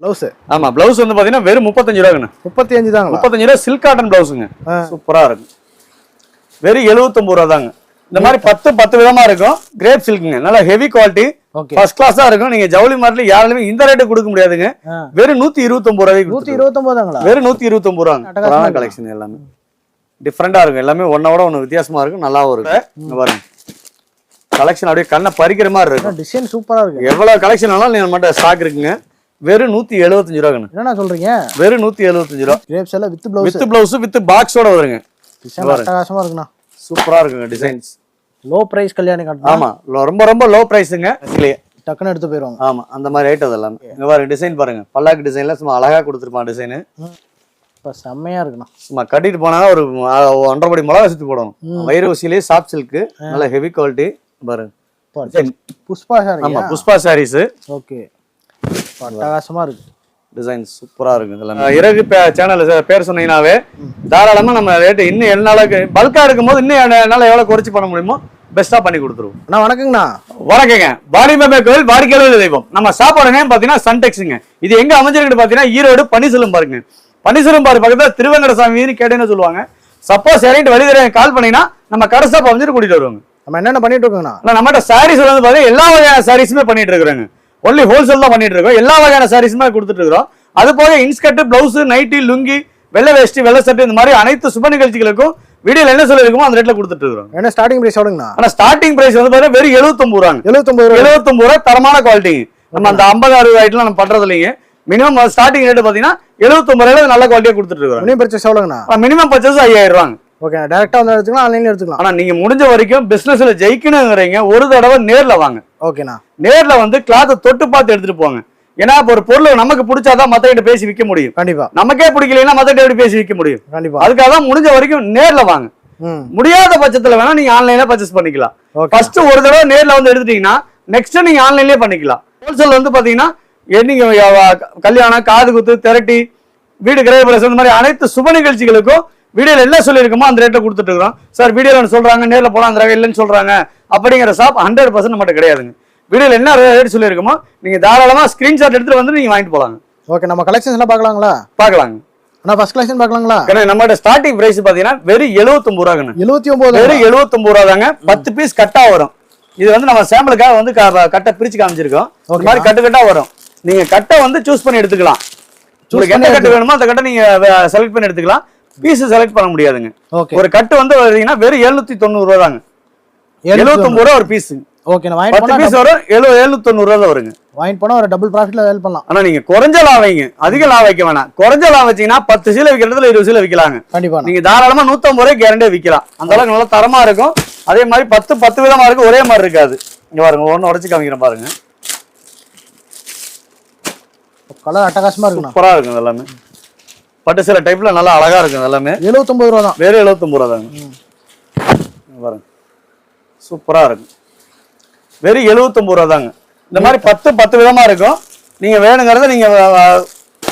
Blouse ஆமா blouse வந்து பாத்தீங்கன்னா வெறும் 35 ரூபாய்ங்க. 35 தாங்க. 35 ரூபாய் சில்க் காட்டன் ப்ளவுஸ்ங்க. சூப்பரா இருக்கும். வெறும் 79 ரூபாய் தாங்க. இந்த மாதிரி 10 விதமா இருக்கும். கிரேப் சில்க்ங்க. நல்ல ஹெவி குவாலிட்டி. ஃபர்ஸ்ட் கிளாஸா இருக்கும். நீங்க ஜவுளி மார்ட்ல யாராலுமே இந்த ரேட் கொடுக்க முடியாதுங்க. வெறும் 129 ரூபாய்க்கு. 129 தாங்களா? வெறும் 129 ரூபாங்க. கலெக்ஷன் எல்லாமே டிஃபரெண்டா இருக்கும். எல்லாமே ஒன்னோட ஒன்னு வித்தியாசமா இருக்கும். நல்லாவும் இருக்கும். இங்க பாருங்க. கலெக்ஷன் அப்படியே கண்ணை பறிக்கிற மாதிரி இருக்கும். டிசைன் சூப்பரா இருக்கு. எவ்வளவு கலெக்ஷன் ஆனாலும் நீங்க மட்டும் ஸ்டாக் இருக்குங்க. வெறும் 175 ரூபாய்ங்க. என்ன சொல்றீங்க? வெறும் 175 ரூபாய். கிரேப்ஸ் எல்லாம் with blouse. With blouse with பாக்ஸோட வருங்க. டிசைன் அட்டகாசமா இருக்குண்ணா. சூப்பரா இருக்குங்க designs. Low price Kalyani cotton. ஆமா ரொம்ப ரொம்ப லோ பிரைஸ்ங்க. டக்குன்னு எடுத்து போயிடுவாங்க. ஆமா அந்த மாதிரி ஐட்டம் அதெல்லாம். இங்க பாருங்க டிசைன் பாருங்க. பல்லாக்கு டிசைன்ல சும்மா அழகா கொடுத்துருப்பான் டிசைன். இப்ப செம்மையா இருக்குண்ணா. சும்மா கட்டிட்டு போனா ஒரு 1.5 படி மிளகா சுத்தி போடணும். வைர ஊசியிலே சாஃப்ட் சில்க். நல்ல ஹெவி குவாலிட்டி பாருங்க. புஷ்பா சாரி. ஆமா புஷ்பா சாரீஸ். ஓகே. அட்டகாசமா இருக்கு. டிசைன் சூப்பரா இருக்கு இதெல்லாம். இறகு சேனல் பேர் சொன்னீங்கன்னாவே தாராளமா நம்ம ரேட் இன்னும் என்னால பல்கா இருக்கும்போது இன்னும் என்னால எவ்வளவு குறைச்சி பண்ண முடியுமோ பெஸ்டா பண்ணி கொடுத்துருவோம். அண்ணா வணக்கங்கண்ணா. வணக்கங்க. வாடிமேமே கோயில் வாடிக்கையாளர் தெய்வம். நம்ம சாப்பாடு நேம் பாத்தீங்கன்னா சன்டெக்ஸுங்க. இது எங்க அமைஞ்சிருக்கு பாத்தீங்கன்னா ஈரோடு பன்னீர்செல்வம் பாருங்க. பன்னீர்செல்வம் பாரு பக்கத்துல திருவங்கடசாமி கேட்டேன்னு சொல்லுவாங்க. சப்போஸ் யாரையும் வெளியே கால் பண்ணீங்கன்னா நம்ம கடைசா அமைஞ்சிட்டு கூட்டிட்டு வருவாங்க. நம்ம என்னென்ன பண்ணிட்டு இருக்கோங்கண்ணா? நம்மகிட்ட சாரீஸ் வந்து பாத்தீங்கன்னா எல்லா வகையான சாரீஸுமே பண்ணிட்டு இருக்கிறாங்க. ஒன்லி ஹோல்சேல் தான் பண்ணிட்டு இருக்கோம். எல்லா வகையான சாரீஸுமே கொடுத்துட்டு இருக்கிறோம். அது போக இன்ஸ்கர்ட், பிளவுஸ், நைட்டி, லுங்கி, வெள்ளை வேஷ்டி, வெள்ளை சட்டை இந்த மாதிரி அனைத்து சுப நிகழ்ச்சிகளுக்கும் வீடியோல என்ன சொல்லிருக்கோமோ அந்த ரேட்ல கொடுத்துட்டு இருக்கோம். என்ன ஸ்டார்டிங் பிரைஸ் சொல்லுங்கண்ணா? ஆனா ஸ்டார்டிங் பிரைஸ் வந்து பாத்தீங்கன்னா வெறும் 79 ரூபாங்க. 79 ரூபாய் தரமான குவாலிட்டி. நம்ம அந்த 50-60 ஐட்டம்லாம் நம்ம பண்றது இல்லைங்க. மினிமம் ஸ்டார்டிங் ரேட் பாத்தீங்கன்னா 79 ரூபாய் நல்ல குவாலிட்டியா கொடுத்துட்டு இருக்கோம். மினிமம் பர்ச்சேஸ் எவ்வளவுங்கண்ணா? மினிமம் பர்ச்சேஸ் 5000 ரூபாங்க. ஓகே. டைரக்டா வந்து எடுத்துக்கலாம், ஆன்லைன்ல எடுத்துக்கலாம். ஆனா நீங்க முடிஞ்ச வரைக்கும் பிசினஸ்ல ஜெயிக்கணும்ங்கறீங்க ஒரு தடவை நேர்ல வாங்க. ஓகேண்ணா. நேர்ல வந்து கிளாத் தொட்டு பார்த்து எடுத்துட்டு போங்க. ஏன்னா இப்ப ஒரு பொருள் நமக்கு பிடிச்சாதான் மத்தகிட்ட பேசி விற்க முடியும். கண்டிப்பா. நமக்கே பிடிக்கலைன்னா மத்தகிட்ட எப்படி பேசி விற்க முடியும்? கண்டிப்பா. அதுக்காக தான் முடிஞ்ச வரைக்கும் நேர்ல வாங்க. முடியாத பட்சத்துல வேணா நீங்க ஆன்லைன்ல பர்ச்சேஸ் பண்ணிக்கலாம். ஃபர்ஸ்ட் ஒரு தடவை நேர்ல வந்து எடுத்துட்டீங்கன்னா நெக்ஸ்ட் நீங்க ஆன்லைன்லயே பண்ணிக்கலாம். ஹோல்சேல் வந்து பாத்தீங்கன்னா நீங்க கல்யாணம், காது குத்து, திரட்டி, வீடு கிரகப்பிரவேசம் இந்த மாதிரி அனைத்து சுப நிகழ்ச்சிகளுக்கும் வீடியோல என்ன சொல்லிருக்கோமோ அந்த ரேட்ல கொடுத்துட்டு இருக்கோம். சார் வீடியோல சொல்றாங்க நேர்ல போலாம் அந்த ரேட் இல்லைன்னு சொல்றாங்க அப்படிங்கிற ஷாப் 100% நம்மகிட்ட கிடையாதுங்க. வீடியோல என்ன ரேட் சொல்லிருக்கோமோ நீங்க தாராளமா ஸ்கிரீன்ஷாட் எடுத்துட்டு வந்து நீங்க வாங்கிட்டு போலாங்க. ஓகே. நம்ம கலெக்ஷன்ஸ் எல்லாம் பார்க்கலாங்களா? பார்க்கலாங்க. நான் ஃபர்ஸ்ட் கலெக்ஷன் பார்க்கலாங்களா? நம்மகிட்ட ஸ்டார்டிங் பிரைஸ் பாத்தீங்கன்னா வெறும் 79 ரூபாய்ங்க. 79. வெறும் 79 ரூபாய் தாங்க. 10 பீஸ் கட்டா வரும். இது வந்து நம்ம சாம்பிளுக்காக வந்து கட்டை பிரிச்சு காமிச்சிருக்கோம். இந்த மாதிரி கட்டா வரும். நீங்க கட்டை வந்து சூஸ் பண்ணி எடுத்துக்கலாம். உங்களுக்கு என்ன கட்டு வேணுமோ அந்த கட்டை நீங்க செலக்ட் பண்ணி எடுத்துக்கலாம். பீஸ் செலக்ட் பண்ண முடியாதுங்க. ஒரு கட்டு வந்து பாத்தீங்கன்னா வெறும் 790 ரூபாய் தாங்க. 79 ரூபாய் ஒரு பீஸ். ஓகே. நான் வாங்கி 10 பீஸ் வரும் 790 ரூபாய் தான் வருங்க. வாங்கி போனா ஒரு டபுள் ப்ராஃபிட்ல சேல் பண்ணலாம். ஆனா நீங்க குறைஞ்ச லாபம் வைங்க. அதிக லாபம் வைக்க வேணாம். குறைஞ்ச லாபம் வச்சீங்கன்னா 10 சீலை விக்கிறதுல 20 சீலை விக்கலாங்க. கண்டிப்பா. நீங்க தாராளமா 150 ரூபாய் கேரண்டியா விக்கலாம். அந்த அளவுக்கு நல்ல தரமா இருக்கும். அதே மாதிரி 10 விதமா இருக்கும். ஒரே மாதிரி இருக்காது. இங்க பாருங்க ஒன்னு உடைச்சு காமிக்கிறேன் பாருங்க. கலர் அட்டகாசமா இருக்குண்ணா. சூப்பரா இருக்கும் எல்லாமே. பட்டு சில டைப்ல நல்லா அழகா இருக்கும் எல்லாமே. 79 ரூபாய் தான். வேற 79 ரூபாய் தாங்க. பாருங்க சூப்பரா இருக்கும். வெறும் 79 ரூபாய் தாங்க. இந்த மாதிரி 10 விதமா இருக்கும். நீங்க வேணுங்கிறத நீங்க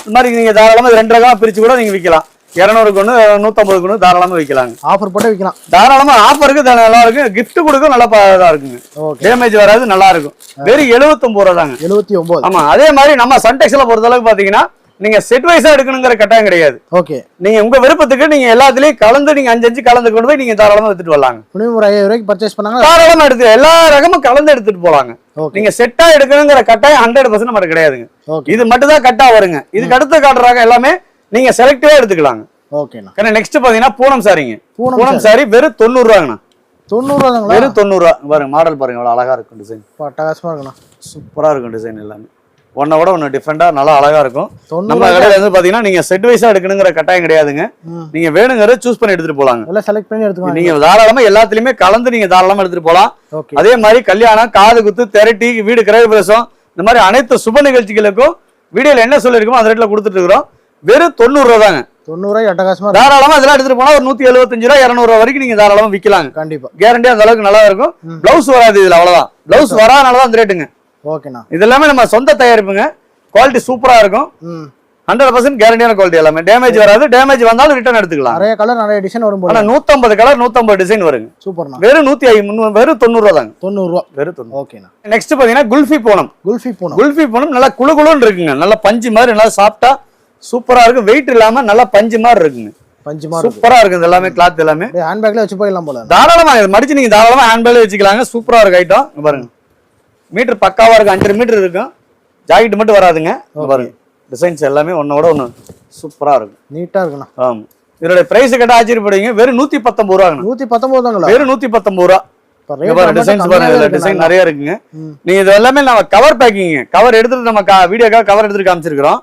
இந்த மாதிரி நீங்க தாராளமா 2 ரகமா பிரிச்சு கூட நீங்க விற்கலாம். 200க்கு ஒன்று 150க்கு ஒன்று தாராளமா விற்கலாங்க. ஆஃபர் போட்டு விற்கலாம். தாராளமா ஆஃபருக்கு நல்லா இருக்கு. கிஃப்ட் கொடுக்க நல்லா இதா இருக்குங்க. டேமேஜ் வராது நல்லா இருக்கும். வெறும் 79 ரூபாய் தாங்க. 79. ஆமா. அதே மாதிரி நம்ம சன்டெக்ஸ்ல பொறுத்த அளவுக்கு பாத்தீங்கன்னா நீங்க செட் வைஸா எடுக்கணுங்கிற கட்டாயம் கிடையாது. ஓகே. நீங்க உங்க விருப்பத்துக்கு நீங்க எல்லாத்துலயும் கலந்து நீங்க 5 கலந்து கொண்டு போய் நீங்க தாராளமா எடுத்துட்டு வரலாங்க. ஒரு 5000 ரூபாய்க்கு பர்ச்சேஸ் பண்ணாங்க தாராளமா எடுத்து எல்லா ரகமும் கலந்து எடுத்துட்டு போலாங்க. நீங்க செட்டா எடுக்கணுங்கிற கட்டாயம் 100% மட்டும் கிடையாதுங்க. இது மட்டும் தான் கட்டா வருங்க. இதுக்கு அடுத்து காட்டுறாங்க எல்லாமே நீங்க செலக்டிவா எடுத்துக்கலாங்க. ஓகேண்ணா. நெக்ஸ்ட் பாத்தீங்கன்னா பூனம் சாரிங்க. பூனம் சாரி வெறும் 90 ரூபாங்கண்ணா. 90 ரூபாங்களா? வெறும் 90 ரூபாய். பாருங்க மாடல் பாருங்க எவ்வளவு அழகா இருக்கும். டிசைன் அட்டகாசமா இருக்குண்ணா. சூப்பரா இருக்கும் டிசைன் எல்லாமே. ஒன்னோட ஒன்னு டிஃபரெண்டா நல்லா அழகா இருக்கும். நம்ம கடையில வந்து பாத்தீங்கன்னா நீங்க செட் வைஸா எடுக்கணுங்கிற கட்டாயம் கிடையாதுங்க. நீங்க வேணுங்கிறத சூஸ் பண்ணி எடுத்துட்டு போலாங்க. எல்லாம் செலக்ட் பண்ணி எடுத்துக்கலாம். நீங்க தாராளமா எல்லாத்துலயுமே கலந்து நீங்க தாராளமா எடுத்துட்டு போலாம். அதே மாதிரி கல்யாணம், காது குத்து, திரட்டி, வீடு கிரகப்பிரவேசம் இந்த மாதிரி அனைத்து சுப நிகழ்ச்சிகளுக்கும் வீடியோல என்ன சொல்லிருக்கோமோ அந்த ரேட்ல கொடுத்துட்டு இருக்கிறோம். வெறும் 90 ரூபாய் தாங்க. 90 ரூபாய் அட்டகாசமா. தாராளமா இதெல்லாம் எடுத்துட்டு போனா ஒரு 175 ரூபாய் 200 ரூபாய் வரைக்கும் நீங்க தாராளமா விற்கலாங்க. கண்டிப்பா. கேரண்டி அந்த அளவுக்கு நல்லா இருக்கும். பிளவுஸ் வராது இதுல அவ்வளவுதான். பிளவுஸ் வராதனாலதான் அந்த ரேட்டுங்க. ஓகேண்ணா. இது எல்லாமே நம்ம சொந்த தயாரிப்புங்க. குவாலிட்டி சூப்பரா இருக்கும். 100% கேரண்டியான குவாலிட்டி எல்லாமே. டேமேஜ் வராது. டேமேஜ் வந்தாலும் ரிட்டர்ன் எடுத்துக்கலாம். நிறைய கலர் நிறைய டிசைன் வரும் போல. ஆனா 150 கலர் 150 டிசைன் வருங்க. சூப்பர்ண்ணா. வெறும் 150 வெறும் 90 ரூபா தாங்க. 90 ரூபா. வெறும் 90. ஓகேண்ணா. நெக்ஸ்ட் பாத்தீங்கன்னா குல்ஃபி பூனம். குல்ஃபி பூனம் நல்லா குளுகுளுன்னு இருக்குங்க. நல்லா பஞ்சு மாதிரி நல்லா சாஃப்ட்டா சூப்பரா இருக்கு. வெயிட் இல்லாம நல்லா பஞ்சு மாதிரி இருக்குங்க. பஞ்சு மாதிரி சூப்பரா இருக்கு. எல்லாமே கிளாத் எல்லாமே ஹேண்ட் பேக்ல வச்சு போயிடலாம் போல. தாராளமா மடிச்சு நீங்க தாராளமா ஹேண்ட் பேக்ல வச்சுக்கலாங்க. சூப்பரா இருக்கு ஐட்டம். பாருங்க மீட்டர் பக்காவா இருக்கு. 5 மீட்டர் இருக்கும். ஜாக்கெட் மட்டும் வராதுங்க. பாருங்க டிசைன்ஸ் எல்லாமே ஒன்னோட ஒண்ணு சூப்பரா இருக்கும். நீட்டா இருக்குண்ணா. ஆமா. இதோட பிரைஸ் கேட்டா ஆச்சரியப்படுவீங்க. வெறும் 119 ரூபாங்க. 119 தாங்களா? வெறும் 119 ரூபா. டிசைன்ஸ் பாருங்க. டிசைன் நிறைய இருக்குங்க. நீங்க இது எல்லாமே நம்ம கவர் பேக்கிங். கவர் எடுத்துட்டு நம்ம வீடியோக்காக கவர் எடுத்துட்டு காமிச்சிருக்கிறோம்.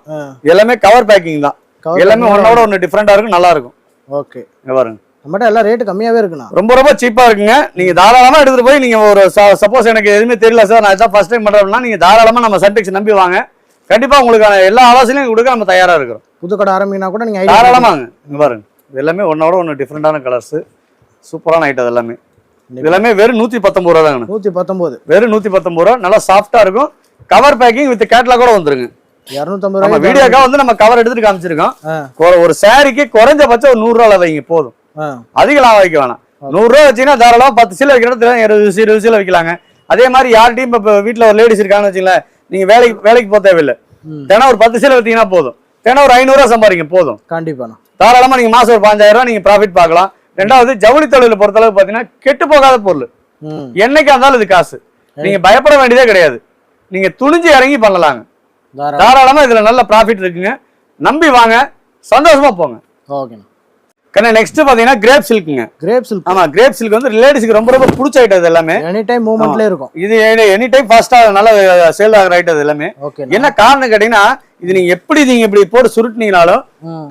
எல்லாமே கவர் பேக்கிங் தான். எல்லாமே ஒன்னோட ஒண்ணு டிஃபரெண்டா இருக்கும். நல்லா இருக்கும். ஓகே. இங்க பாருங்க. நம்மட்ட எல்லாம் ரேட் கம்மியாவே இருக்குண்ணா. ரொம்ப ரொம்ப சீப்பா இருக்குங்க. நீங்க தாராளமா எடுத்துட்டு போய் நீங்க ஒரு சப்போஸ் எனக்கு எதுவுமே தெரியல சார், நான் இதான் ஃபர்ஸ்ட் டைம் பண்றேன்னா நீங்க தாராளமா நம்ம சன்டெக்ஸ் நம்பி வாங்க. கண்டிப்பா உங்களுக்கான எல்லா ஆலோசனையும் கொடுக்க நம்ம தயாரா இருக்கிறோம். புது கடை ஆரம்பினா கூட நீங்க தாராளமாங்க. இங்க பாருங்க எல்லாமே ஒன்னோட ஒன்னு டிஃபரெண்டான கலர்ஸ். சூப்பரான ஐட்டம் எல்லாமே. எல்லாமே வெறும் 119 ரூபா தாங்க. 119. வெறும் 119 ரூபா. நல்லா சாஃப்ட்டா இருக்கும். கவர் பேக்கிங் வித் கேட்டலாக் கூட வந்துருங்க. 250 ரூபாய். வீடியோக்கா வந்து நம்ம கவர் எடுத்துட்டு காமிச்சிருக்கோம். ஒரு சாரிக்கு குறைஞ்சபட்சம் ஒரு 100 ரூபாய் வைங்க போதும். அதிக லாபம் வைக்க வேணாம். 100 ரூபாய் வச்சீங்கன்னா தாராளமா 10 சீலை வைக்கிற இடத்துல 20 சீலை வைக்கலாங்க. அதே மாதிரி யார்ட்டையும் இப்ப வீட்டுல ஒரு லேடிஸ் இருக்காங்கன்னு வச்சுங்களேன், நீங்க வேலைக்கு போக தேவையில்லை. தினம் ஒரு 10 சீலை வச்சீங்கன்னா போதும். தினம் ஒரு 500 ரூபாய் சம்பாதிங்க போதும். கண்டிப்பா தாராளமா நீங்க மாசம் ஒரு 5000 ரூபாய் நீங்க ப்ராஃபிட் பார்க்கலாம். ரெண்டாவது ஜவுளி தொழிலை பொறுத்த அளவுக்கு பாத்தீங்கன்னா கெட்டு போகாத பொருள். என்னைக்கா இருந்தாலும் இது காசு. நீங்க பயப்பட வேண்டியதே கிடையாது. நீங்க துணிஞ்சு இறங்கி பண்ணலாங்க. தாராளமா இதுல நல்ல ப்ராஃபிட் இருக்குங்க. நம்பி வாங்க, சந்தோஷமா போங்க. ஓகே. நெக்ஸ்ட் பாத்தீங்கன்னா கிரேப் சில்க்குங்க. Crepe silk. ஆமா, கிரேப் சில்க் வந்து லேடிஸ்க்கு ரொம்ப ரொம்ப பிடிச்ச ஐட்டம். இது எல்லாமே எனி டைம் மூவ்மெண்ட்ல இருக்கும். இது எனி டைம் ஃபாஸ்டா நல்ல சேல் ஆகுற ஐட்டம். இது எல்லாமே என்ன காரணம் கேட்டீங்கன்னா, இது நீங்க இப்படி போட்டு சுருட்டினீங்கனாலும்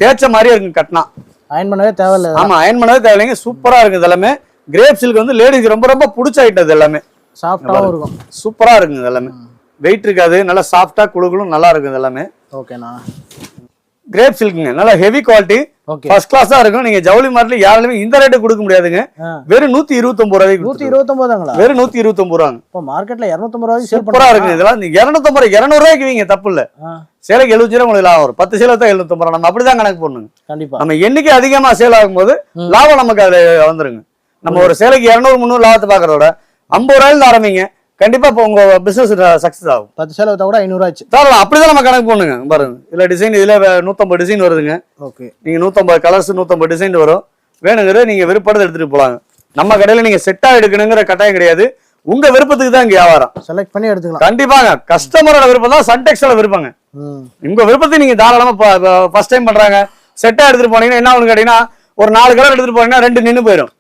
தேய்ச்ச மாதிரியே இருக்கும். கட்டினா அயன் பண்ணவே தேவையில்லை. ஆமா, அயன் பண்ணவே தேவையில்லைங்க. சூப்பரா இருக்கு. இது எல்லாமே கிரேப் சில்க் வந்து லேடிஸ்க்கு ரொம்ப ரொம்ப பிடிச்ச ஐட்டம். இது எல்லாமே சாஃப்டாவும் இருக்கும். சூப்பரா இருக்குங்க. இது எல்லாமே வெயிட் இருக்காது. நல்லா சாஃப்டா குளுகுளும் நல்லா இருக்கும். இது எல்லாமே ஓகேண்ணா. கிரேப் சில்க்குங்க. நல்லா ஹெவி குவாலிட்டி, ஃபர்ஸ்ட் கிளாஸா இருக்கும். நீங்க ஜவுளி மார்ட்ல யாருமே இந்த ரேட் கொடுக்க முடியாதுங்க. வெறும் 129 ரூபாய்க்கு. 129 தாங்களா? வெறும் 129 ரூபாங்க. இப்போ மார்க்கெட்ல 250 ரூபாய்க்கு சேல் பண்றாங்க. இருக்கு இதெல்லாம். 250 ரூபாய்க்கு வீங்க தப்பு இல்ல. சேலைக்கு 70 ரூபாய் உங்களுக்கு லாபம் வரும். 10 சேலை தான் 750 ரூபாய். நம்ம அப்படிதான் கணக்கு போடணும். கண்டிப்பா நம்ம எண்ணிக்கை அதிகமா சேல் ஆகும்போது லாபம் நமக்கு அதுல வந்துருங்க. நம்ம ஒரு சேலைக்கு 200-300 லாபத்தை பாக்குறதோட 50 ரூபாயில ஆரம்பிங்க. கண்டிப்பா இப்போ உங்க பிசினஸ் சக்சஸ் ஆகும். 10 சேலை வித்தா கூட 500 ஆச்சு. தாராளம் அப்படிதான் நம்ம கணக்கு பண்ணுங்க. பாருங்க இதுல டிசைன், இதுல 150 டிசைன் வருதுங்க. ஓகே. நீங்க 150 கலர்ஸ் 150 டிசைன் வரும். வேணுங்கிற நீங்க விருப்பத்தை எடுத்துட்டு போலாங்க. நம்ம கடையில நீங்க செட்டா எடுக்கணுங்கிற கட்டாயம் கிடையாது. உங்க விருப்பத்துக்கு தான் இங்க வியாபாரம். செலக்ட் பண்ணி எடுத்துக்கலாம். கண்டிப்பாங்க. கஸ்டமரோட விருப்பம் தான் சன்டெக்ஸோட விருப்பங்க. உங்க விருப்பத்தை நீங்க தாராளமா ஃபர்ஸ்ட் டைம் பண்றாங்க செட்டா எடுத்துட்டு போனீங்கன்னா என்ன ஒண்ணு கேட்டீங்கன்னா, ஒரு 4 கலர் எடுத்துட்டு போனீங்கன்னா 2 நின்னு போயிடும்.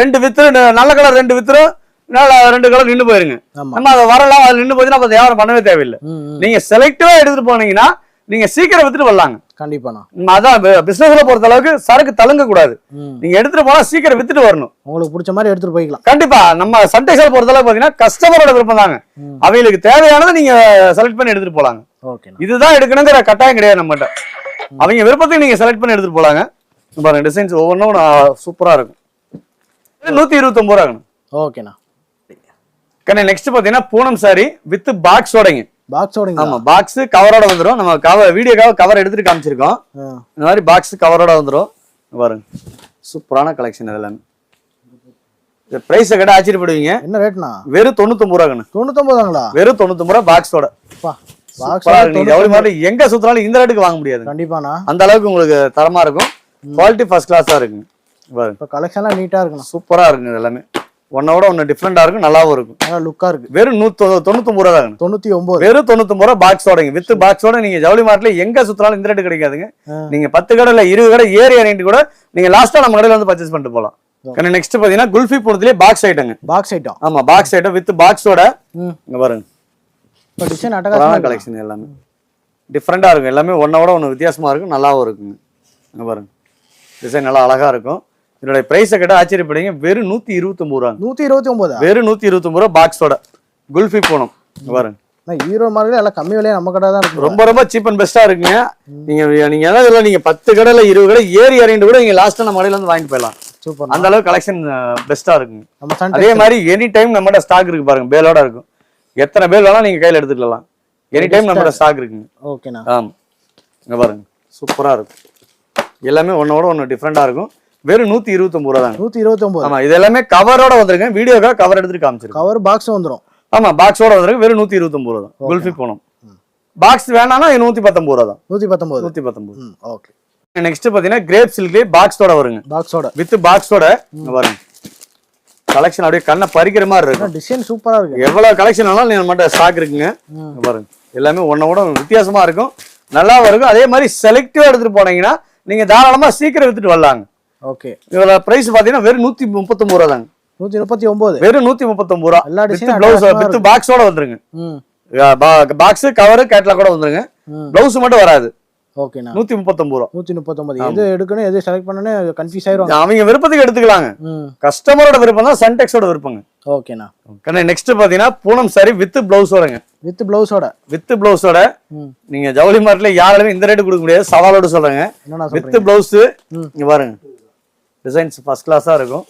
2 வித்து நல்ல கலர் 2 வித்துரும். 2 கலர் நின்று போயிருங்க. நம்ம அதை வரலாம். அது நின்று போச்சுன்னா வியாபாரம் பண்ணவே தேவையில்லை. நீங்க செலக்டிவா எடுத்துட்டு போனீங்கன்னா நீங்க சீக்கிரம் வித்துட்டு வரலாங்க. கண்டிப்பா அதான் பிசினஸ்ல பொறுத்த அளவுக்கு சரக்கு தழுங்க கூடாது. நீங்க எடுத்துட்டு போனா சீக்கிரம் வித்துட்டு வரணும். உங்களுக்கு பிடிச்ச மாதிரி எடுத்துட்டு போய்க்கலாம். கண்டிப்பா நம்ம சன்டெக்ஸை பொறுத்த அளவுக்கு பாத்தீங்கன்னா கஸ்டமரோட விருப்பம் தாங்க. அவங்களுக்கு தேவையானதை நீங்க செலக்ட் பண்ணி எடுத்துட்டு போலாங்க. இதுதான் எடுக்கணுங்கிற கட்டாயம் கிடையாது நம்மகிட்ட. அவங்க விருப்பத்தையும் நீங்க செலக்ட் பண்ணி எடுத்துட்டு போலாங்க. பாருங்க டிசைன்ஸ் ஒவ்வொன்றும் சூப்பரா இருக்கும். 129 ரூபாய். ஓகேண்ணா. நெக்ஸ்ட் பாத்தீங்கன்னா பூனம் சாரி வித் பாக்ஸோடங்க. பாக்ஸோடங்க. ஆமா, பாக்ஸ் கவரோட வந்துரும். நம்ம வீடியோக்காக கவர் எடுத்துட்டு காமிச்சிருக்கோம். இந்த மாதிரி பாக்ஸ் கவரோட வந்துரும். பாருங்க சூப்பரான கலெக்ஷன். இதெல்லாம் இந்த பிரைஸ் கேட்டா ஆச்சரியப்படுவீங்க. என்ன ரேட்னா? வெறும் 99 ரூபாய்ங்க. 99 தாங்களா? வெறும் 99 ரூபாய் பாக்ஸோட. நீங்க ஜவுளி மாதிரி எங்க சுத்தினாலும் இந்த ரேட்டுக்கு வாங்க முடியாது. கண்டிப்பாண்ணா. அந்த அளவுக்கு உங்களுக்கு தரமா இருக்கும். குவாலிட்டி ஃபர்ஸ்ட் கிளாஸா இருக்குங்க. பாருங்க கலெக்ஷன்லாம் நீட்டா இருக்கும். சூப்பரா இருக்குங்க. எல்லாமே ஒன்னோட ஒன்னு டிஃபரெண்டா இருக்கும். நல்லாவும் இருக்கும். நல்லா லுக்கா இருக்கு. வெறும் 199 ரூபாய் தாங்க. 99. வெறும் 99 ரூபாய் பாக்ஸோடங்க. வித் பாக்ஸோட நீங்க ஜவுளி மார்ட்ல எங்க சுத்தினாலும் இந்த ரேட்டு கிடைக்காதுங்க. நீங்க 10 கடை இல்ல 20 கடை ஏறி இறங்கிட்டு கூட நீங்க லாஸ்டா நம்ம கடையில வந்து பர்ச்சேஸ் பண்ணிட்டு போலாம். நெக்ஸ்ட் பாத்தீங்கன்னா குல்ஃபி பூனத்திலே பாக்ஸ் ஐட்டங்க. Box item. ஆமா, பாக்ஸ் ஐட்டம் வித் பாக்ஸோட. இங்க பாருங்க டிசைன் அட்டகாசமான கலெக்ஷன். எல்லாமே டிஃபரெண்டா இருக்கும். எல்லாமே ஒன்னோட ஒன்னு வித்தியாசமா இருக்கும். நல்லாவும் இருக்குங்க. இங்க பாருங்க டிசைன் நல்லா அழகா இருக்கும். இதோட பிரைஸ் கேட்டா ஆச்சரியப்படுங்க. வெறும் 129 ரூபாய். 129. வெறும் 129 ரூபாய் பாக்ஸோட குல்ஃபி பூனம். பாருங்க ஹீரோ மார்க்கெட்ல எல்லாம் கம்மி விலையா நம்ம கடை தான் இருக்கு. ரொம்ப ரொம்ப சீப் அண்ட் பெஸ்டா இருக்குங்க. நீங்க ஏதாவது இல்ல நீங்க 10 கடையில 20 கடை ஏறி இறங்கிட்டு கூட நீங்க லாஸ்டா நம்ம கடையில வந்து வாங்கிட்டு போயிடலாம். சூப்பர். அந்த அளவுக்கு கலெக்ஷன் பெஸ்டா இருக்குங்க. அதே மாதிரி எனி டைம் நம்மகிட்ட ஸ்டாக் இருக்கு. பாருங்க பேலோட இருக்கும். எத்தனை பேல் வேணாலும் நீங்க கையில எடுத்துக்கலாம். எனி டைம் நம்மகிட்ட ஸ்டாக் இருக்குங்க. ஓகேண்ணா. ஆமா. இங்க பாருங்க சூப்பரா இருக்கும். எல்லாமே ஒன்னோட ஒன்று டிஃப்ரெண்டா இருக்கும். வெறும் 129 ரூபா தாங்க. 129. ஆமா, இது எல்லாமே கவரோட வந்துருங்க. வீடியோக்காக கவர் எடுத்துட்டு காமிச்சிருக்கேன். கவர் பாக்ஸ் வந்துரும். ஆமா, பாக்ஸோட வந்துருக்கு. வெறும் 129 ரூபா தான். குல்ஃபி போனோம். பாக்ஸ் வேணாம்னா 119 ரூபா தான். 119. ஓகே. நெக்ஸ்ட் பாத்தீங்கன்னா கிரேப் சில்க்லயே பாக்ஸோட வருங்க. பாக்ஸோட வித் பாக்ஸோட இங்க பாருங்க. கலெக்ஷன் அப்படியே கண்ணை பறிக்கிற மாதிரி இருக்கும். டிசைன் சூப்பரா இருக்கு. எவ்வளவு கலெக்ஷன் ஆனாலும் நீங்க மட்டும் ஸ்டாக் இருக்குங்க. இங்க பாருங்க. எல்லாமே ஒன்னோட வித்தியாசமா இருக்கும். நல்லா இருக்கும். அதே மாதிரி செலக்டிவா எடுத்துட்டு போனீங்கன்னா நீங்க தாராளமா சீக்கிரம் வித்துட்டு வரலாங்க. ஓகே. இதோட பிரைஸ் பாத்தீங்கன்னா வெறும் 139 ரூபா தாங்க. 139. வெறும் 139 ரூபா. எல்லா டிசைன் ப்ளவுஸ் வித் பாக்ஸோட வந்துருங்க. பாக்ஸ் கவர் கேட்டலாக் கூட வந்துருங்க. ப்ளவுஸ் மட்டும் வராது. ஓகேண்ணா. 139 ரூபா. 139. எது எடுக்கணும் எது செலக்ட் பண்ணனும் கன்ஃபியூஸ் ஆயிரும். அவங்க விருப்பத்துக்கு எடுத்துக்கலாங்க. கஸ்டமரோட விருப்பம் தான் சன்டெக்ஸோட விருப்பங்க. ஓகேண்ணா. கண்ணே நெக்ஸ்ட் பாத்தீங்கன்னா பூனம் சாரி வித் ப்ளவுஸோடங்க. வித் ப்ளவுஸோட நீங்க ஜவுளி மார்ட்ல யாராலுமே இந்த ரேட் கொடுக்க முடியாது. சவாலோட சொல்றேங்க. வித் ப்ளவுஸ் இங்க பாருங்க. டிசைன்ஸ் ஃபர்ஸ்ட் கிளாஸா இருக்கும்.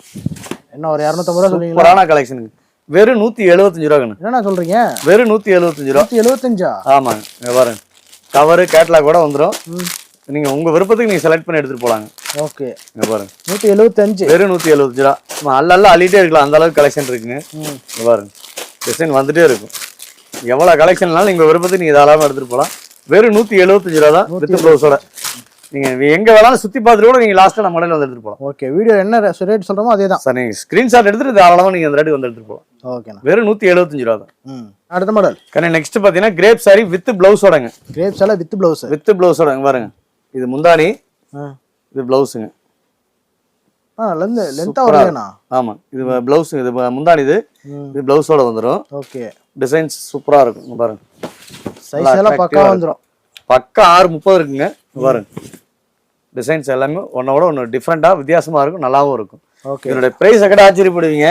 என்ன ஒரு 250 ரூபா சொல்றீங்களா? புராண கலெக்ஷனுக்கு வெறும் 175 ரூபாங்க. என்னண்ணா சொல்றீங்க? வெறும் 175 ரூபா. 175. ஆமாங்க. இங்க பாருங்க. கவர் கேட்டலாக் கூட வந்துரும். நீங்க உங்க விருப்பத்துக்கு நீங்க செலக்ட் பண்ணி எடுத்துட்டு போலாங்க. ஓகே. இங்க பாருங்க. 175. வெறும் 175 ரூபா. அல்ல அள்ளிட்டே இருக்கலாம். அந்த அளவுக்கு கலெக்ஷன் இருக்குங்க. இங்க பாருங்க. டிசைன் வந்துட்டே இருக்கும். எவ்வளவு கலெக்ஷன்னாலும் நீங்க விருப்பத்துக்கு நீங்க தாராளமா எடுத்துட்டு போலாம். வெறும் 175 ரூபா தான் வித் ப்ளவுஸோட. நீங்க எங்க வேணாலும் சுத்தி பார்த்துட்டு கூட நீங்க லாஸ்டா நம்ம கடையில வந்து எடுத்துட்டு போலாம். ஓகே. வீடியோ என்ன ரேட் சொல்றோமோ அதே தான் சார். நீங்க ஸ்கிரீன்ஷாட் எடுத்துட்டு தாராளமா நீங்க அந்த ரேட்டுக்கு வந்து எடுத்துட்டு போலாம். ஓகேண்ணா. வெறும் 175 ரூபா தான். அடுத்த மாடல். கண்ணே நெக்ஸ்ட் பாத்தீங்கன்னா கிரேப் சாரி வித் ப்ளவுஸோடங்க. Crepe sari with blouse. With ப்ளவுஸோட பாருங்க. இது முந்தானி. இது ப்ளவுஸுங்க. லென்த்தா வருதுண்ணா. ஆமா, இது ப்ளவுஸ். இது முந்தானி. இது ப்ளவுஸோட வந்துரும். ஓகே. டிசைன்ஸ் சூப்பரா இருக்கும். பாருங்க. சைஸ் எல்லாம் பக்கா வந்துரும். பக்கா 630 இருக்குங்க. பாருங்க. டிசைன்ஸ் எல்லாமே ஒன்னோட ஒன்று டிஃப்ரெண்டா வித்தியாசமா இருக்கும். நல்லாவும் இருக்கும். ஓகே. இதோட பிரைஸ் கடை ஆச்சரியப்படுவீங்க.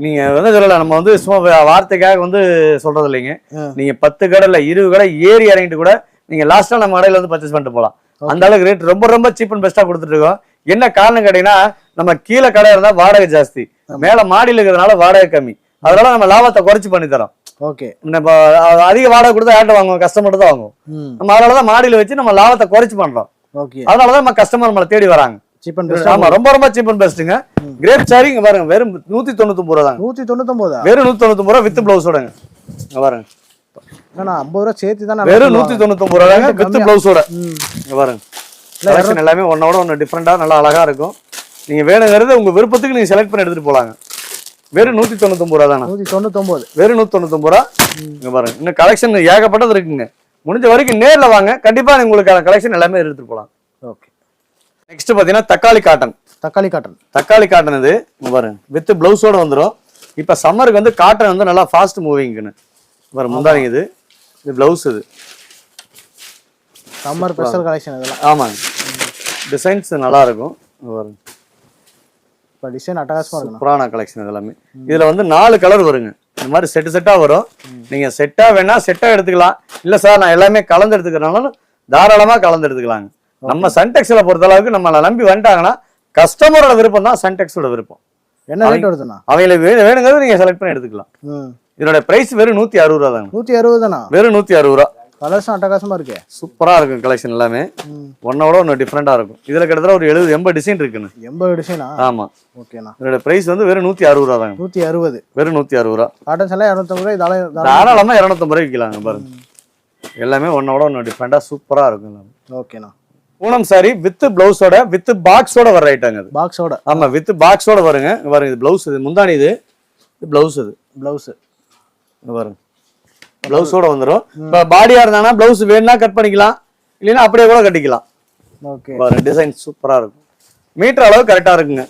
நீங்க வந்து சொல்லல, நம்ம வந்து சும்மா வார்த்தைக்காக வந்து சொல்றது இல்லைங்க. நீங்க 10 கடை இல்ல 20 கடை ஏறி இறங்கிட்டு கூட நீங்க லாஸ்டா நம்ம கடையில வந்து பர்ச்சேஸ் பண்ணிட்டு போலாம். அந்த அளவுக்கு ரேட் ரொம்ப ரொம்ப சீப் அண்ட் பெஸ்டா கொடுத்துட்டு இருக்கோம். என்ன காரணம் கேட்டீங்கன்னா, நம்ம கீழே கடை இருந்தா வாடகை ஜாஸ்தி, மேல மாடியில் இருக்கிறதுனால வாடகை கம்மி. அதனால நம்ம லாபத்தை குறைச்சு பண்ணி தரோம். ஓகே. நம்ம அதிக வாடகை கொடுத்தா யார்ட்ட வாங்குவோம்? கஸ்டமர் தான் வாங்குவோம். நம்ம அதனாலதான் மாடியில வச்சு நம்ம லாபத்தை குறைச்சு பண்றோம். ஓகே. அதனாலதான் நம்ம கஸ்டமர் நம்மளை தேடி வராங்க. Cheap and best. ஆமா, ரொம்ப ரொம்ப சீப் அண்ட் பெஸ்ட்டுங்க. கிரேப் சாரி இங்க பாருங்க. வெறும் 199 ரூபா தாங்க. 199. வெறும் 199 ரூபா வித் ப்ளவுஸோடங்க. இங்க பாருங்க. அண்ணா 50 ரூபா சேர்த்து தான். வெறும் 199 ரூபா தாங்க வித் ப்ளவுஸோட. இங்க பாருங்க. கலெக்ஷன் எல்லாமே ஒன்னோட ஒன்று டிஃப்ரெண்டா நல்லா அழகா இருக்கும். நீங்க வேணுங்கிறது உங்க விருப்பத்துக்கு நீங்க செலக்ட் பண்ணி எடுத்துட்டு போலாங்க. வெறும் 199 ரூபா தானே. 199. வெறும் 199 ரூபா. இங்க பாருங்க. இன்னும் கலெக்ஷன் ஏகப்பட்டது இருக்குங்க. முடிஞ்ச வரைக்கும் நேர்ல வாங்க. கண்டிப்பா உங்களுக்கு கலெக்ஷன் எல்லாமே எடுத்துட்டு போலாம். ஓகே. நெக்ஸ்ட் பாத்தீங்கன்னா தக்காளி காட்டன். தக்காளி காட்டன் இது இங்க பாருங்க. வித் பிளவுஸோட வந்துரும். இப்ப சம்மருக்கு வந்து காட்டன் வந்து நல்லா ஃபாஸ்ட் மூவிங்னு பாருங்க. முந்தானி. இது பிளவுஸ். இது சம்மர் ஸ்பெஷல் கலெக்ஷன் இதெல்லாம். ஆமாங்க. டிசைன்ஸ் நல்லா இருக்கும். பாருங்க. இப்ப டிசைன் அட்டகாசமா இருக்கு. புராண கலெக்ஷன் இதெல்லாமே. இதுல வந்து 4 கலர் வருங்க. இந்த மாதிரி செட்டா வரும். நீங்க செட்டா வேணா செட்டா எடுத்துக்கலாம். இல்ல சார் நான் எல்லாமே கலந்து எடுத்துக்கிறனாலும் தாராளமா கலந்து எடுத்துக்கலாங்க. நம்ம சன்டெக்ஸ்ல பொறுத்த அளவுக்கு நம்மளை நம்பி வந்துட்டாங்கன்னா கஸ்டமரோட விருப்பம் தான் சன்டெக்ஸோட விருப்பம். என்ன ரேட் வருதுண்ணா? அவங்களுக்கு வேணுங்கிறது நீங்க செலக்ட் பண்ணி எடுத்துக்கலாம். இதோட பிரைஸ் வெறும் 160 ரூபா தாங்க. 160 தானா? வெறும் 160 ரூபா. கலர்ஸும் அட்டகாசமா இருக்கு. சூப்பரா இருக்கும் கலெக்ஷன் எல்லாமே. ஒன்னோட ஒன்று டிஃப்ரெண்டா இருக்கும். இதுல கிட்டத்தட்ட ஒரு 70-80 டிசைன் இருக்குன்னு. 80 டிசைனா? ஆமா. ஓகேண்ணா. இதோட பிரைஸ் வந்து வெறும் 160 ரூபா தாங்க. 160. வெறும் 160 ரூபா. காட்டன்ஸ் எல்லாம் 250 ரூபாய். தாராளமா 250 ரூபாய் விற்கலாங்க. பாருங்க. எல்லாமே ஒன்னோட ஒன்று டிஃப்ரெண்டா சூப்பரா இருக்கும். ஓகேண்ணா. பூனம் சாரி வித் பிளவுஸோட வித் பாக்ஸோட வர ஐட்டங்க. அது பாக்ஸோட. ஆமா, வித் பாக்ஸோட வருங்க. பாருங்க. இது பிளவுஸ். இது முந்தானி. இது பிளவுஸ். இது பிளவுஸ். பாருங்க. பிளவுஸோட வந்துரும். இப்ப பாடியா இருந்தாங்கன்னா பிளவுஸ் வேணும்னா கட் பண்ணிக்கலாம், இல்லைன்னா அப்படியே கூட கட்டிக்கலாம். ஓகே. பாருங்க. டிசைன் சூப்பரா இருக்கும். மீட்டர் அளவு கரெக்டா இருக்குங்க.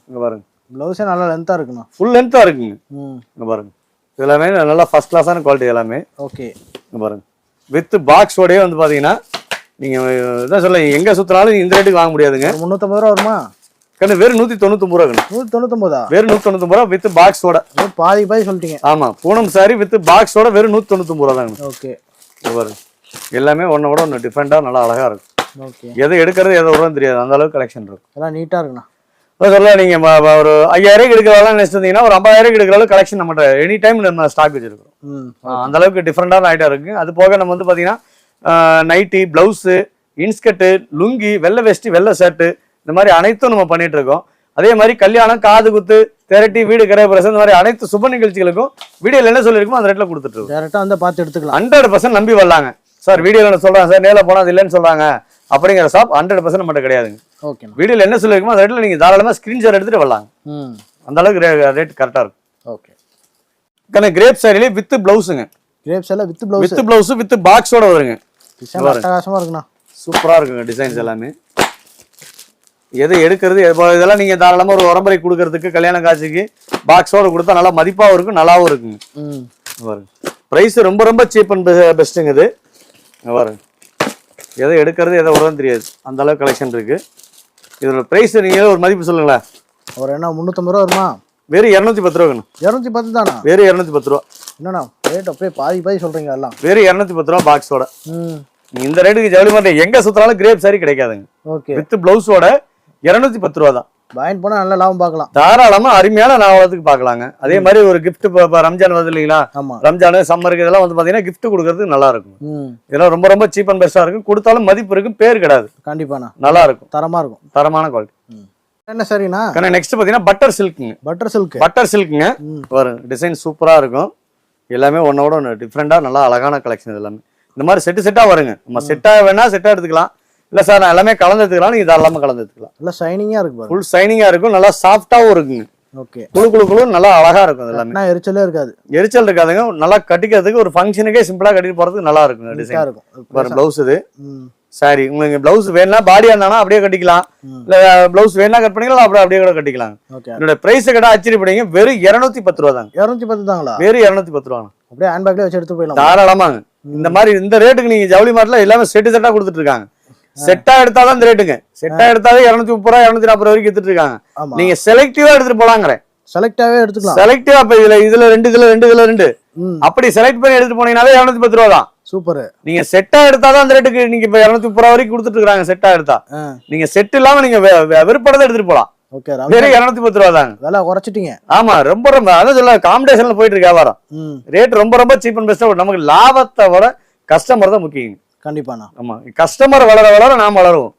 இங்க பாருங்க. பிளவுஸே நல்லா லென்த்தா இருக்குண்ணா. ஃபுல் லென்த்தா இருக்குங்க. இங்க பாருங்க. எல்லாமே நல்லா ஃபர்ஸ்ட் கிளாஸான குவாலிட்டி எல்லாமே. ஓகே. இங்க பாருங்க. வித் பாக்ஸோடயே வந்து பாத்தீங்கன்னா நீங்க இதான் சொல்ல எங்க சுத்தினாலும் இந்த ரேட்டுக்கு வாங்க முடியாதுங்க. 350 ரூபா வருமா? கண்ணு வெறும் 199 ரூபா. 199. வெறும் 199 ரூபா வித் பாக்ஸோட. பாதி சொல்லிட்டீங்க. ஆமா, பூனம் சாரி வித் பாக்ஸோட வெறும் 199 ரூபா தாங்க. ஓகே. பாருங்க. எல்லாமே ஒன்னோட ஒன்று டிஃப்ரெண்டா நல்லா அழகா இருக்கும். ஓகே. எதை எடுக்கிறது எதை விடுறது தெரியாது. அந்த அளவுக்கு கலெக்ஷன் இருக்கும். எல்லாம் நீட்டா இருக்குண்ணா. சொல்ல நீங்க ஒரு 5000 எடுக்கிறதெல்லாம் நினைச்சு வந்தீங்கன்னா ஒரு 50000 எடுக்கிற அளவுக்கு கலெக்ஷன் நம்மகிட்ட எனி டைம் நம்ம ஸ்டாக் வச்சிருக்கோம். அந்த அளவுக்கு டிஃப்ரெண்டான ஐட்டம் இருக்கு. அது போக நம்ம வந்து பாத்தீங்கன்னா நைட்டி, பிளவுஸு, இன்ஸ்கர்ட்டு, லுங்கி, வெள்ளை வெஸ்ட், வெள்ளை ஷர்ட்டு, இந்த மாதிரி அனைத்தும் நம்ம பண்ணிட்டு இருக்கோம். அதே மாதிரி கல்யாணம், காது குத்து, திரட்டி, வீடு கிரகப்பிரவேசம், இந்த மாதிரி அனைத்து சுப நிகழ்ச்சிகளுக்கும் வீடியோல என்ன சொல்லிருக்கோம் அந்த ரேட்ல கொடுத்துட்டு இருக்கோம். டேரக்டா வந்து பார்த்து எடுத்துக்கலாம். 100% நம்பி வரலாங்க சார். வீடியோல என்ன சொல்றாங்க சார், நேரில் போனா அது இல்லைன்னு சொல்றாங்க அப்படிங்கிற ஷாப் 100% நம்மகிட்ட கிடையாதுங்க. ஓகே. வீடியோல என்ன சொல்லிருக்கோமோ அந்த ரேட்ல நீங்க தாராளமா ஸ்கிரீன்ஷாட் எடுத்துட்டு வரலாங்க. அந்த அளவுக்கு ரேட் கரெக்டா இருக்கும். ஓகே. கிரேப் சாரிலே வித் பிளவுஸுங்க. கிரேப் சாரில with blouse. With blouse with பாக்ஸோட வருங்க. டிசைன் அட்டகாசமா இருக்குண்ணா. சூப்பரா இருக்குங்க டிசைன்ஸ் எல்லாமே. எதை எடுக்கிறது இதெல்லாம் நீங்க தாராளமா ஒரு உரம்பரை கொடுக்கறதுக்கு, கல்யாண காட்சிக்கு பாக்ஸோட கொடுத்தா நல்லா மதிப்பாவும் இருக்கும், நல்லாவும் இருக்குங்க. பாருங்க பிரைஸ் ரொம்ப ரொம்ப சீப் அண்ட் பெஸ்ட்டுங்க இது. பாருங்க எதை எடுக்கிறது எதை உரம் தெரியாது அந்த அளவுக்கு கலெக்ஷன் இருக்கு. இதோட பிரைஸ் நீங்க ஒரு மதிப்பு சொல்லுங்களேன். ஒரு என்ன 350 ரூபா வருமா? வெறும் 210 ரூபாங்க. 210 தானா? வெறும் 210 ரூபா. என்னண்ணா ரேட் அப்படியே பாதி சொல்றீங்க எல்லாம். வெறும் 210 ரூபா பாக்ஸோட. இந்த ரேட்டுக்கு ஜவுளி மார்க்கெட் எங்க சுத்தினாலும் கிரேப் சாரி கிடைக்காதுங்க. ஓகே. வித் பிளவுஸோட 210 ரூபா தான். வாங்கிட்டு போனா நல்ல லாபம் பார்க்கலாம். தாராளமா அருமையான லாபத்துக்கு பார்க்கலாங்க. அதே மாதிரி ஒரு கிஃப்ட் ரம்ஜான் வருது இல்லைங்களா, ரம்ஜான் சம்மருக்கு இதெல்லாம் வந்து பாத்தீங்கன்னா கிஃப்ட் கொடுக்கறதுக்கு நல்லா இருக்கும். இதெல்லாம் ரொம்ப ரொம்ப சீப் அண்ட் பெஸ்டா இருக்கும். கொடுத்தாலும் மதிப்பு இருக்கும், பேர் கிடையாது. கண்டிப்பாண்ணா நல்லா இருக்கும், தரமா இருக்கும், தரமான குவாலிட்டி. என்ன சரிண்ணா? நெக்ஸ்ட் பாத்தீங்கன்னா பட்டர் சில்க்குங்க. பட்டர் சில்க்குங்க வரும். டிசைன் சூப்பரா இருக்கும். எல்லாமே ஒன்னோட ஒன்று டிஃப்ரெண்டா நல்லா அழகான கலெக்ஷன். எல்லாமே இந்த மாதிரி செட்டா வருங்க. நம்ம செட்டா வேணா செட்டா எடுத்துக்கலாம். இல்ல சார் நான் எல்லாமே கலந்து எடுத்துக்கலாம், நீங்க தாராளமா கலந்து எடுத்துக்கலாம். நல்லா ஷைனிங்கா இருக்கு, ஃபுல் ஷைனிங்கா இருக்கும், நல்லா சாஃப்டாவும் இருக்குங்க. ஓகே. குழு நல்லா அழகா இருக்கும். எல்லாமே எரிச்சலே இருக்காது. எரிச்சல் இருக்காதுங்க. நல்லா கட்டிக்கிறதுக்கு ஒரு ஃபங்க்ஷனுக்கே சிம்பிளா கட்டிட்டு போறதுக்கு நல்லா இருக்கும். டிசைன் இருக்கும். பிளவுஸ் இது சாரி உங்களுக்கு பிளவுஸ் வேணா பாடியா இருந்தானா அப்படியே கட்டிக்கலாம். இல்ல பிளவுஸ் வேணா கட் பண்ணிக்கலாம், அப்படியே கூட கட்டிக்கலாம். என்னோட பிரைஸ் கேட்டா ஆச்சரியப்படுவீங்க. வெறும் 210 ரூபா தாங்க. 210 தாங்களா? வெறும் 210 ரூபா. அப்படியே ஹேண்ட் பேக்ல வச்சு எடுத்து போயிடலாம் தாராளமாங்க. இந்த மாதிரி இந்த ரேட்டுக்கு நீங்க ஜவுளி மார்ட்ல எல்லாமே செட்டா கொடுத்துட்டு இருக்காங்க. செட்டா எடுத்தாதான் இந்த ரேட்டுங்க. செட்டா எடுத்தாலே 230 ரூபா 240 வரைக்கும் எடுத்துட்டு இருக்காங்க. நீங்க செலக்டிவா எடுத்துட்டு போலாங்கிறேன். செலக்டாவே எடுத்துக்கலாம். செலக்டிவா இப்ப இதுல ரெண்டு அப்படி செலக்ட் பண்ணி எடுத்துட்டு போனீங்கனாலே 210 ரூபா தான். சூப்பர். நீங்க செட்டா எடுத்தாதான் அந்த ரேட்டுக்கு நீங்க இப்ப 230 ரூபா வரைக்கும் கொடுத்துட்டு இருக்காங்க. செட்டா எடுத்தா நீங்க செட் இல்லாம நீங்க விருப்பத்தை எடுத்துட்டு போலாம். வெறும் 210 ரூபா தாங்க. விலை குறைச்சிட்டீங்க. ஆமா ரொம்ப அதான் சொல்ல காம்படிஷன்ல போயிட்டு இருக்கு வியாபாரம். ரேட் ரொம்ப ரொம்ப சீப் அண்ட் பெஸ்டா. நமக்கு லாபத்தை விட கஸ்டமர் தான் முக்கியம். கண்டிப்பாண்ணா. ஆமா கஸ்டமர் வளர நாம் வளருவோம்.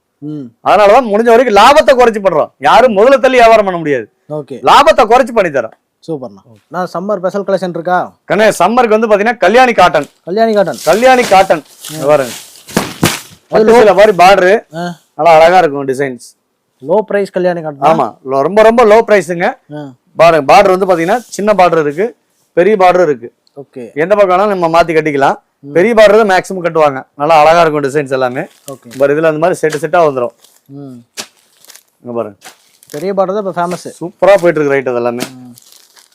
அதனாலதான் முடிஞ்ச வரைக்கும் லாபத்தை குறைச்சு பண்றோம். யாரும் முதல்ல தள்ளி வியாபாரம் பண்ண முடியாது. ஓகே. லாபத்தை குறைச்சு பண்ணி தரோம். சூப்பர்ண்ணா. நான் சம்மர் ஸ்பெஷல் கலெக்ஷன் இருக்கா? கண்ணே சம்மருக்கு வந்து பாத்தீங்கன்னா கல்யாணி காட்டன் பாருங்க. அதுல மாதிரி பார்டர் நல்லா அழகா இருக்கும். Designs low price Kalyani cotton. ஆமா ரொம்ப ரொம்ப லோ பிரைஸுங்க. பாருங்க பார்டர் வந்து பாத்தீங்கன்னா சின்ன பார்டர் இருக்கு, பெரிய பார்டர் இருக்கு. ஓகே. எந்த பக்கம் வேணாலும் நம்ம மாத்தி கட்டிக்கலாம். பெரிய பார்டர் தான் மேக்ஸிமம் கட்டுவாங்க. நல்லா அழகா இருக்கும் டிசைன்ஸ் எல்லாமே. பாரு இதுல அந்த மாதிரி செட்டா வந்துடும். இங்க பாருங்க பெரிய பார்டர் தான் இப்ப ஃபேமஸ். சூப்பரா போயிட்டு இருக்கு ரைட். அது எல்லாமே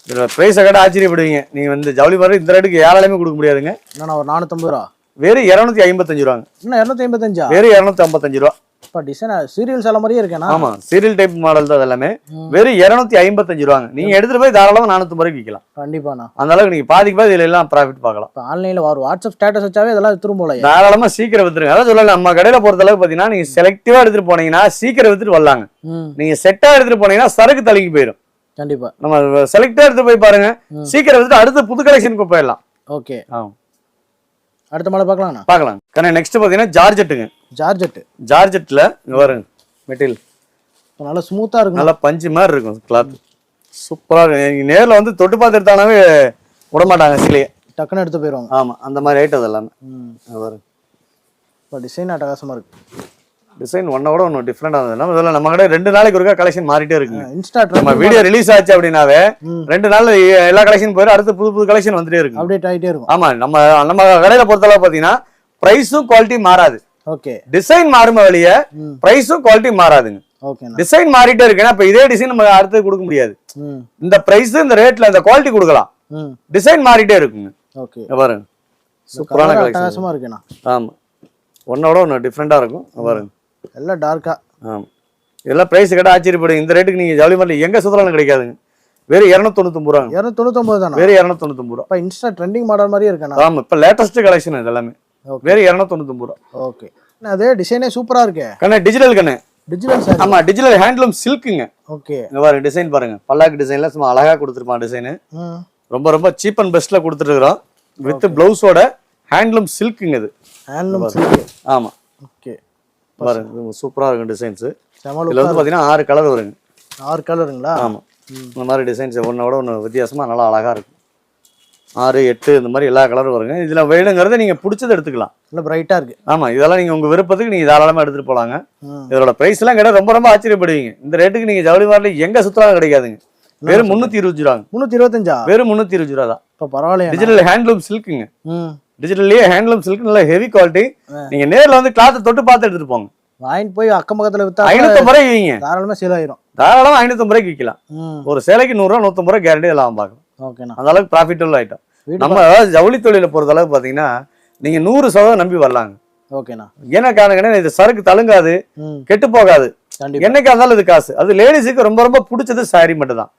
இதுல பிரைஸை கேட்டா ஆச்சரியப்படுவீங்க. நீங்க வந்து ஜவுளி பார்டர் இந்த ரேட்டுக்கு யாராலையுமே கொடுக்க முடியாதுங்க. ஒரு 450 ரூபா. வெறும் 255 ரூபாங்க. என்ன 255? வெறும் 255 ரூபா. இப்ப டிசைன் சீரியல் சேல மாதிரியே இருக்கேனா? ஆமா சீரியல் டைப் மாடல் தான் எல்லாமே. வெறும் 255 ரூபாங்க. நீங்க எடுத்துட்டு போய் தாராளமா 450 ரூபாய்க்கு விற்கலாம். கண்டிப்பாண்ணா. அந்த அளவுக்கு நீங்க பாதிக்கு பாதி இதுல எல்லாம் ப்ராஃபிட் பார்க்கலாம். ஆன்லைன்ல ஒரு வாட்ஸ்அப் ஸ்டேட்டஸ் வச்சாவே இதெல்லாம் திரும்ப போல தாராளமா சீக்கிரம் வித்துருங்க. அதான் சொல்லல நம்ம கடையில பொறுத்த அளவுக்கு பாத்தீங்கன்னா நீங்க செலக்டிவா எடுத்துட்டு போனீங்கன்னா சீக்கிரம் வித்துட்டு வரலாங்க. நீங்க செட்டா எடுத்துட்டு போனீங்கன்னா சரக்கு தள்ளிக்கு போயிடும். கண்டிப்பா நம்ம செலக்டா எடுத்து போய் பாருங்க, சீக்கிரம் வித்துட்டு அடுத்த புது கலெக்ஷனுக்கு போயிடலாம். ஓகே. அடுத்த மாடல் பார்க்கலாம். கண்ணே நெக்ஸ்ட் பாத்தீங்கன்னா ஜார்ஜெட்ல இங்க பாருங்க மெட்டீரியல் நல்லா ஸ்மூத்தா இருக்கும். நல்லா பஞ்சு மாதிரி இருக்கும் கிளாத். சூப்பரா இருக்கு. நீங்க நேர்ல வந்து தொட்டு பார்த்து எடுத்தானாவே விட மாட்டாங்க. சிலையே டக்குன்னு எடுத்து போயிடுவாங்க. ஆமா அந்த மாதிரி ஐட்டம் அதெல்லாம் பாருங்க. இப்போ டிசைன் அட்டகாசமா இருக்கு. டிசைன் ஒன்னோட ஒன்று டிஃப்ரெண்டா இருந்தது. நம்ம கடை 2 நாளைக்கு ஒருக்கா கலெக்ஷன் மாறிட்டே இருக்கு. நம்ம வீடியோ ரிலீஸ் ஆச்சு அப்படின்னாவே 2 நாள்ல எல்லா கலெக்ஷன் போயிடும். அடுத்து புது கலெக்ஷன் வந்துட்டே இருக்கு, அப்டேட் ஆகிட்டே இருக்கும். ஆமா நம்ம கடையில பொறுத்தளவு பாத்தீங்கன்னா பிரைஸும் குவாலிட்டி மாறாது. ஓகே. டிசைன் மாறும் வழிய பிரைஸும் குவாலிட்டி மாறாதுங்க. ஓகே. டிசைன் மாறிட்டே இருக்குன்னா இப்ப இதே டிசைன் நம்ம அடுத்து கொடுக்க முடியாது. இந்த பிரைஸ் இந்த ரேட்ல இந்த குவாலிட்டி கொடுக்கலாம். டிசைன் மாறிட்டே இருக்குங்க. ஓகே பாருங்க சூப்பரான கலெக்ஷன் இருக்குண்ணா. ஆமா ஒன்னோட ஒன்று டிஃப்ரெண்டா இருக்கும். பாருங்க எல்லாம் டார்க்கா. ஆமா இதெல்லாம் பிரைஸ் கேட்டா ஆச்சரியப்படும். இந்த ரேட்டுக்கு நீங்க ஜவுளி மார்ட்ல எங்க சுத்தலாம் கிடைக்காதுங்க. வெறும் 299 ரூபாங்க. 299 தானா? வெறும் 299 ரூபா. இப்ப இன்ஸ்டா ட்ரெண்டிங் மாடல் மாதிரியே இருக்கா? ஆமா இப்ப லேட்டஸ்ட் கலெக்ஷன் இது எல்லாமே. வெறும் 299 ரூபா. ஓகே. அதே டிசைனே சூப்பரா இருக்கு. கண்ணே டிஜிட்டல் கண்ணே. Digital sir. ஆமா டிஜிட்டல் ஹேண்ட்லூம் சில்க்குங்க. ஓகே. இங்க பாருங்க டிசைன் பாருங்க. பல்லாக்கு டிசைன்ல சும்மா அழகா கொடுத்துருப்பான் டிசைன். ரொம்ப ரொம்ப சீப் அண்ட் பெஸ்ட்ல கொடுத்துட்டு இருக்கோம். வித் பிளவுஸோட ஹேண்ட்லூம் சில்க்குங்க இது. Handloom silk. ஆமா ஓகே. பாருங்க சூப்பரா இருக்கும் டிசைன்ஸ். செம இதுல வந்து பாத்தீங்கன்னா 6 கலர் வருங்க. 6 கலருங்களா? ஆமா இந்த மாதிரி டிசைன்ஸ் ஒன்னோட ஒன்று வித்தியாசமா நல்லா அழகா இருக்கும். 6, 8 இந்த மாதிரி எல்லா கலரும் வருங்க. இதுல வேணுங்கிறத நீங்க பிடிச்சது எடுத்துக்கலாம். இல்ல பிரைட்டா இருக்கு. ஆமா இதெல்லாம் நீங்க உங்க விருப்பத்துக்கு நீங்க தாராளமா எடுத்துட்டு போலாங்க. இதோட பிரைஸ் எல்லாம் கேட்டா ரொம்ப ரொம்ப ஆச்சரியப்படுவீங்க. இந்த ரேட்டுக்கு நீங்க ஜவுளி மார்ட்ல எங்க சுத்தலாம் கிடைக்காதுங்க. வெறும் 320 ரூபாங்க. 325? வெறும் 320 ரூபா தான். இப்ப பரவாயில்லையா? டிஜிட்டல் ஹேண்ட்லூம் சில்க்குங்க. டிஜிட்டல்லயே ஹேண்ட்லூம் சில்க் நல்ல ஹெவி குவாலிட்டி. நீங்க நேர்ல வந்து கிளாத் தொட்டு பார்த்து எடுத்துட்டு போங்க. வாங்கிட்டு போய் அக்கம் பக்கத்துல வித்தா 550 ரூபாய்க்கு விங்க. தாராளமா சேல் ஆயிரும். தாராளமா 550 ரூபாய்க்கு விக்கலாம். ஒரு சேலைக்கு 100 ரூபா 150 ரூபாய் கேரண்டி எல்லாம் பார்க்கலாம். ஓகேண்ணா. அந்த அளவுக்கு ப்ராஃபிட்டபிள் ஐட்டம். நம்ம ஜவுளி தொழிலை பொறுத்த அளவுக்கு பாத்தீங்கன்னா நீங்க 100% நம்பி வரலாங்க. ஓகேண்ணா. என்ன காரணம், இது சரக்கு தழுங்காது, கெட்டு போகாது. என்னைக்கா இருந்தாலும் இது காசு. அது லேடிஸுக்கு ரொம்ப ரொம்ப பிடிச்சது சாரி மட்டும் தான்.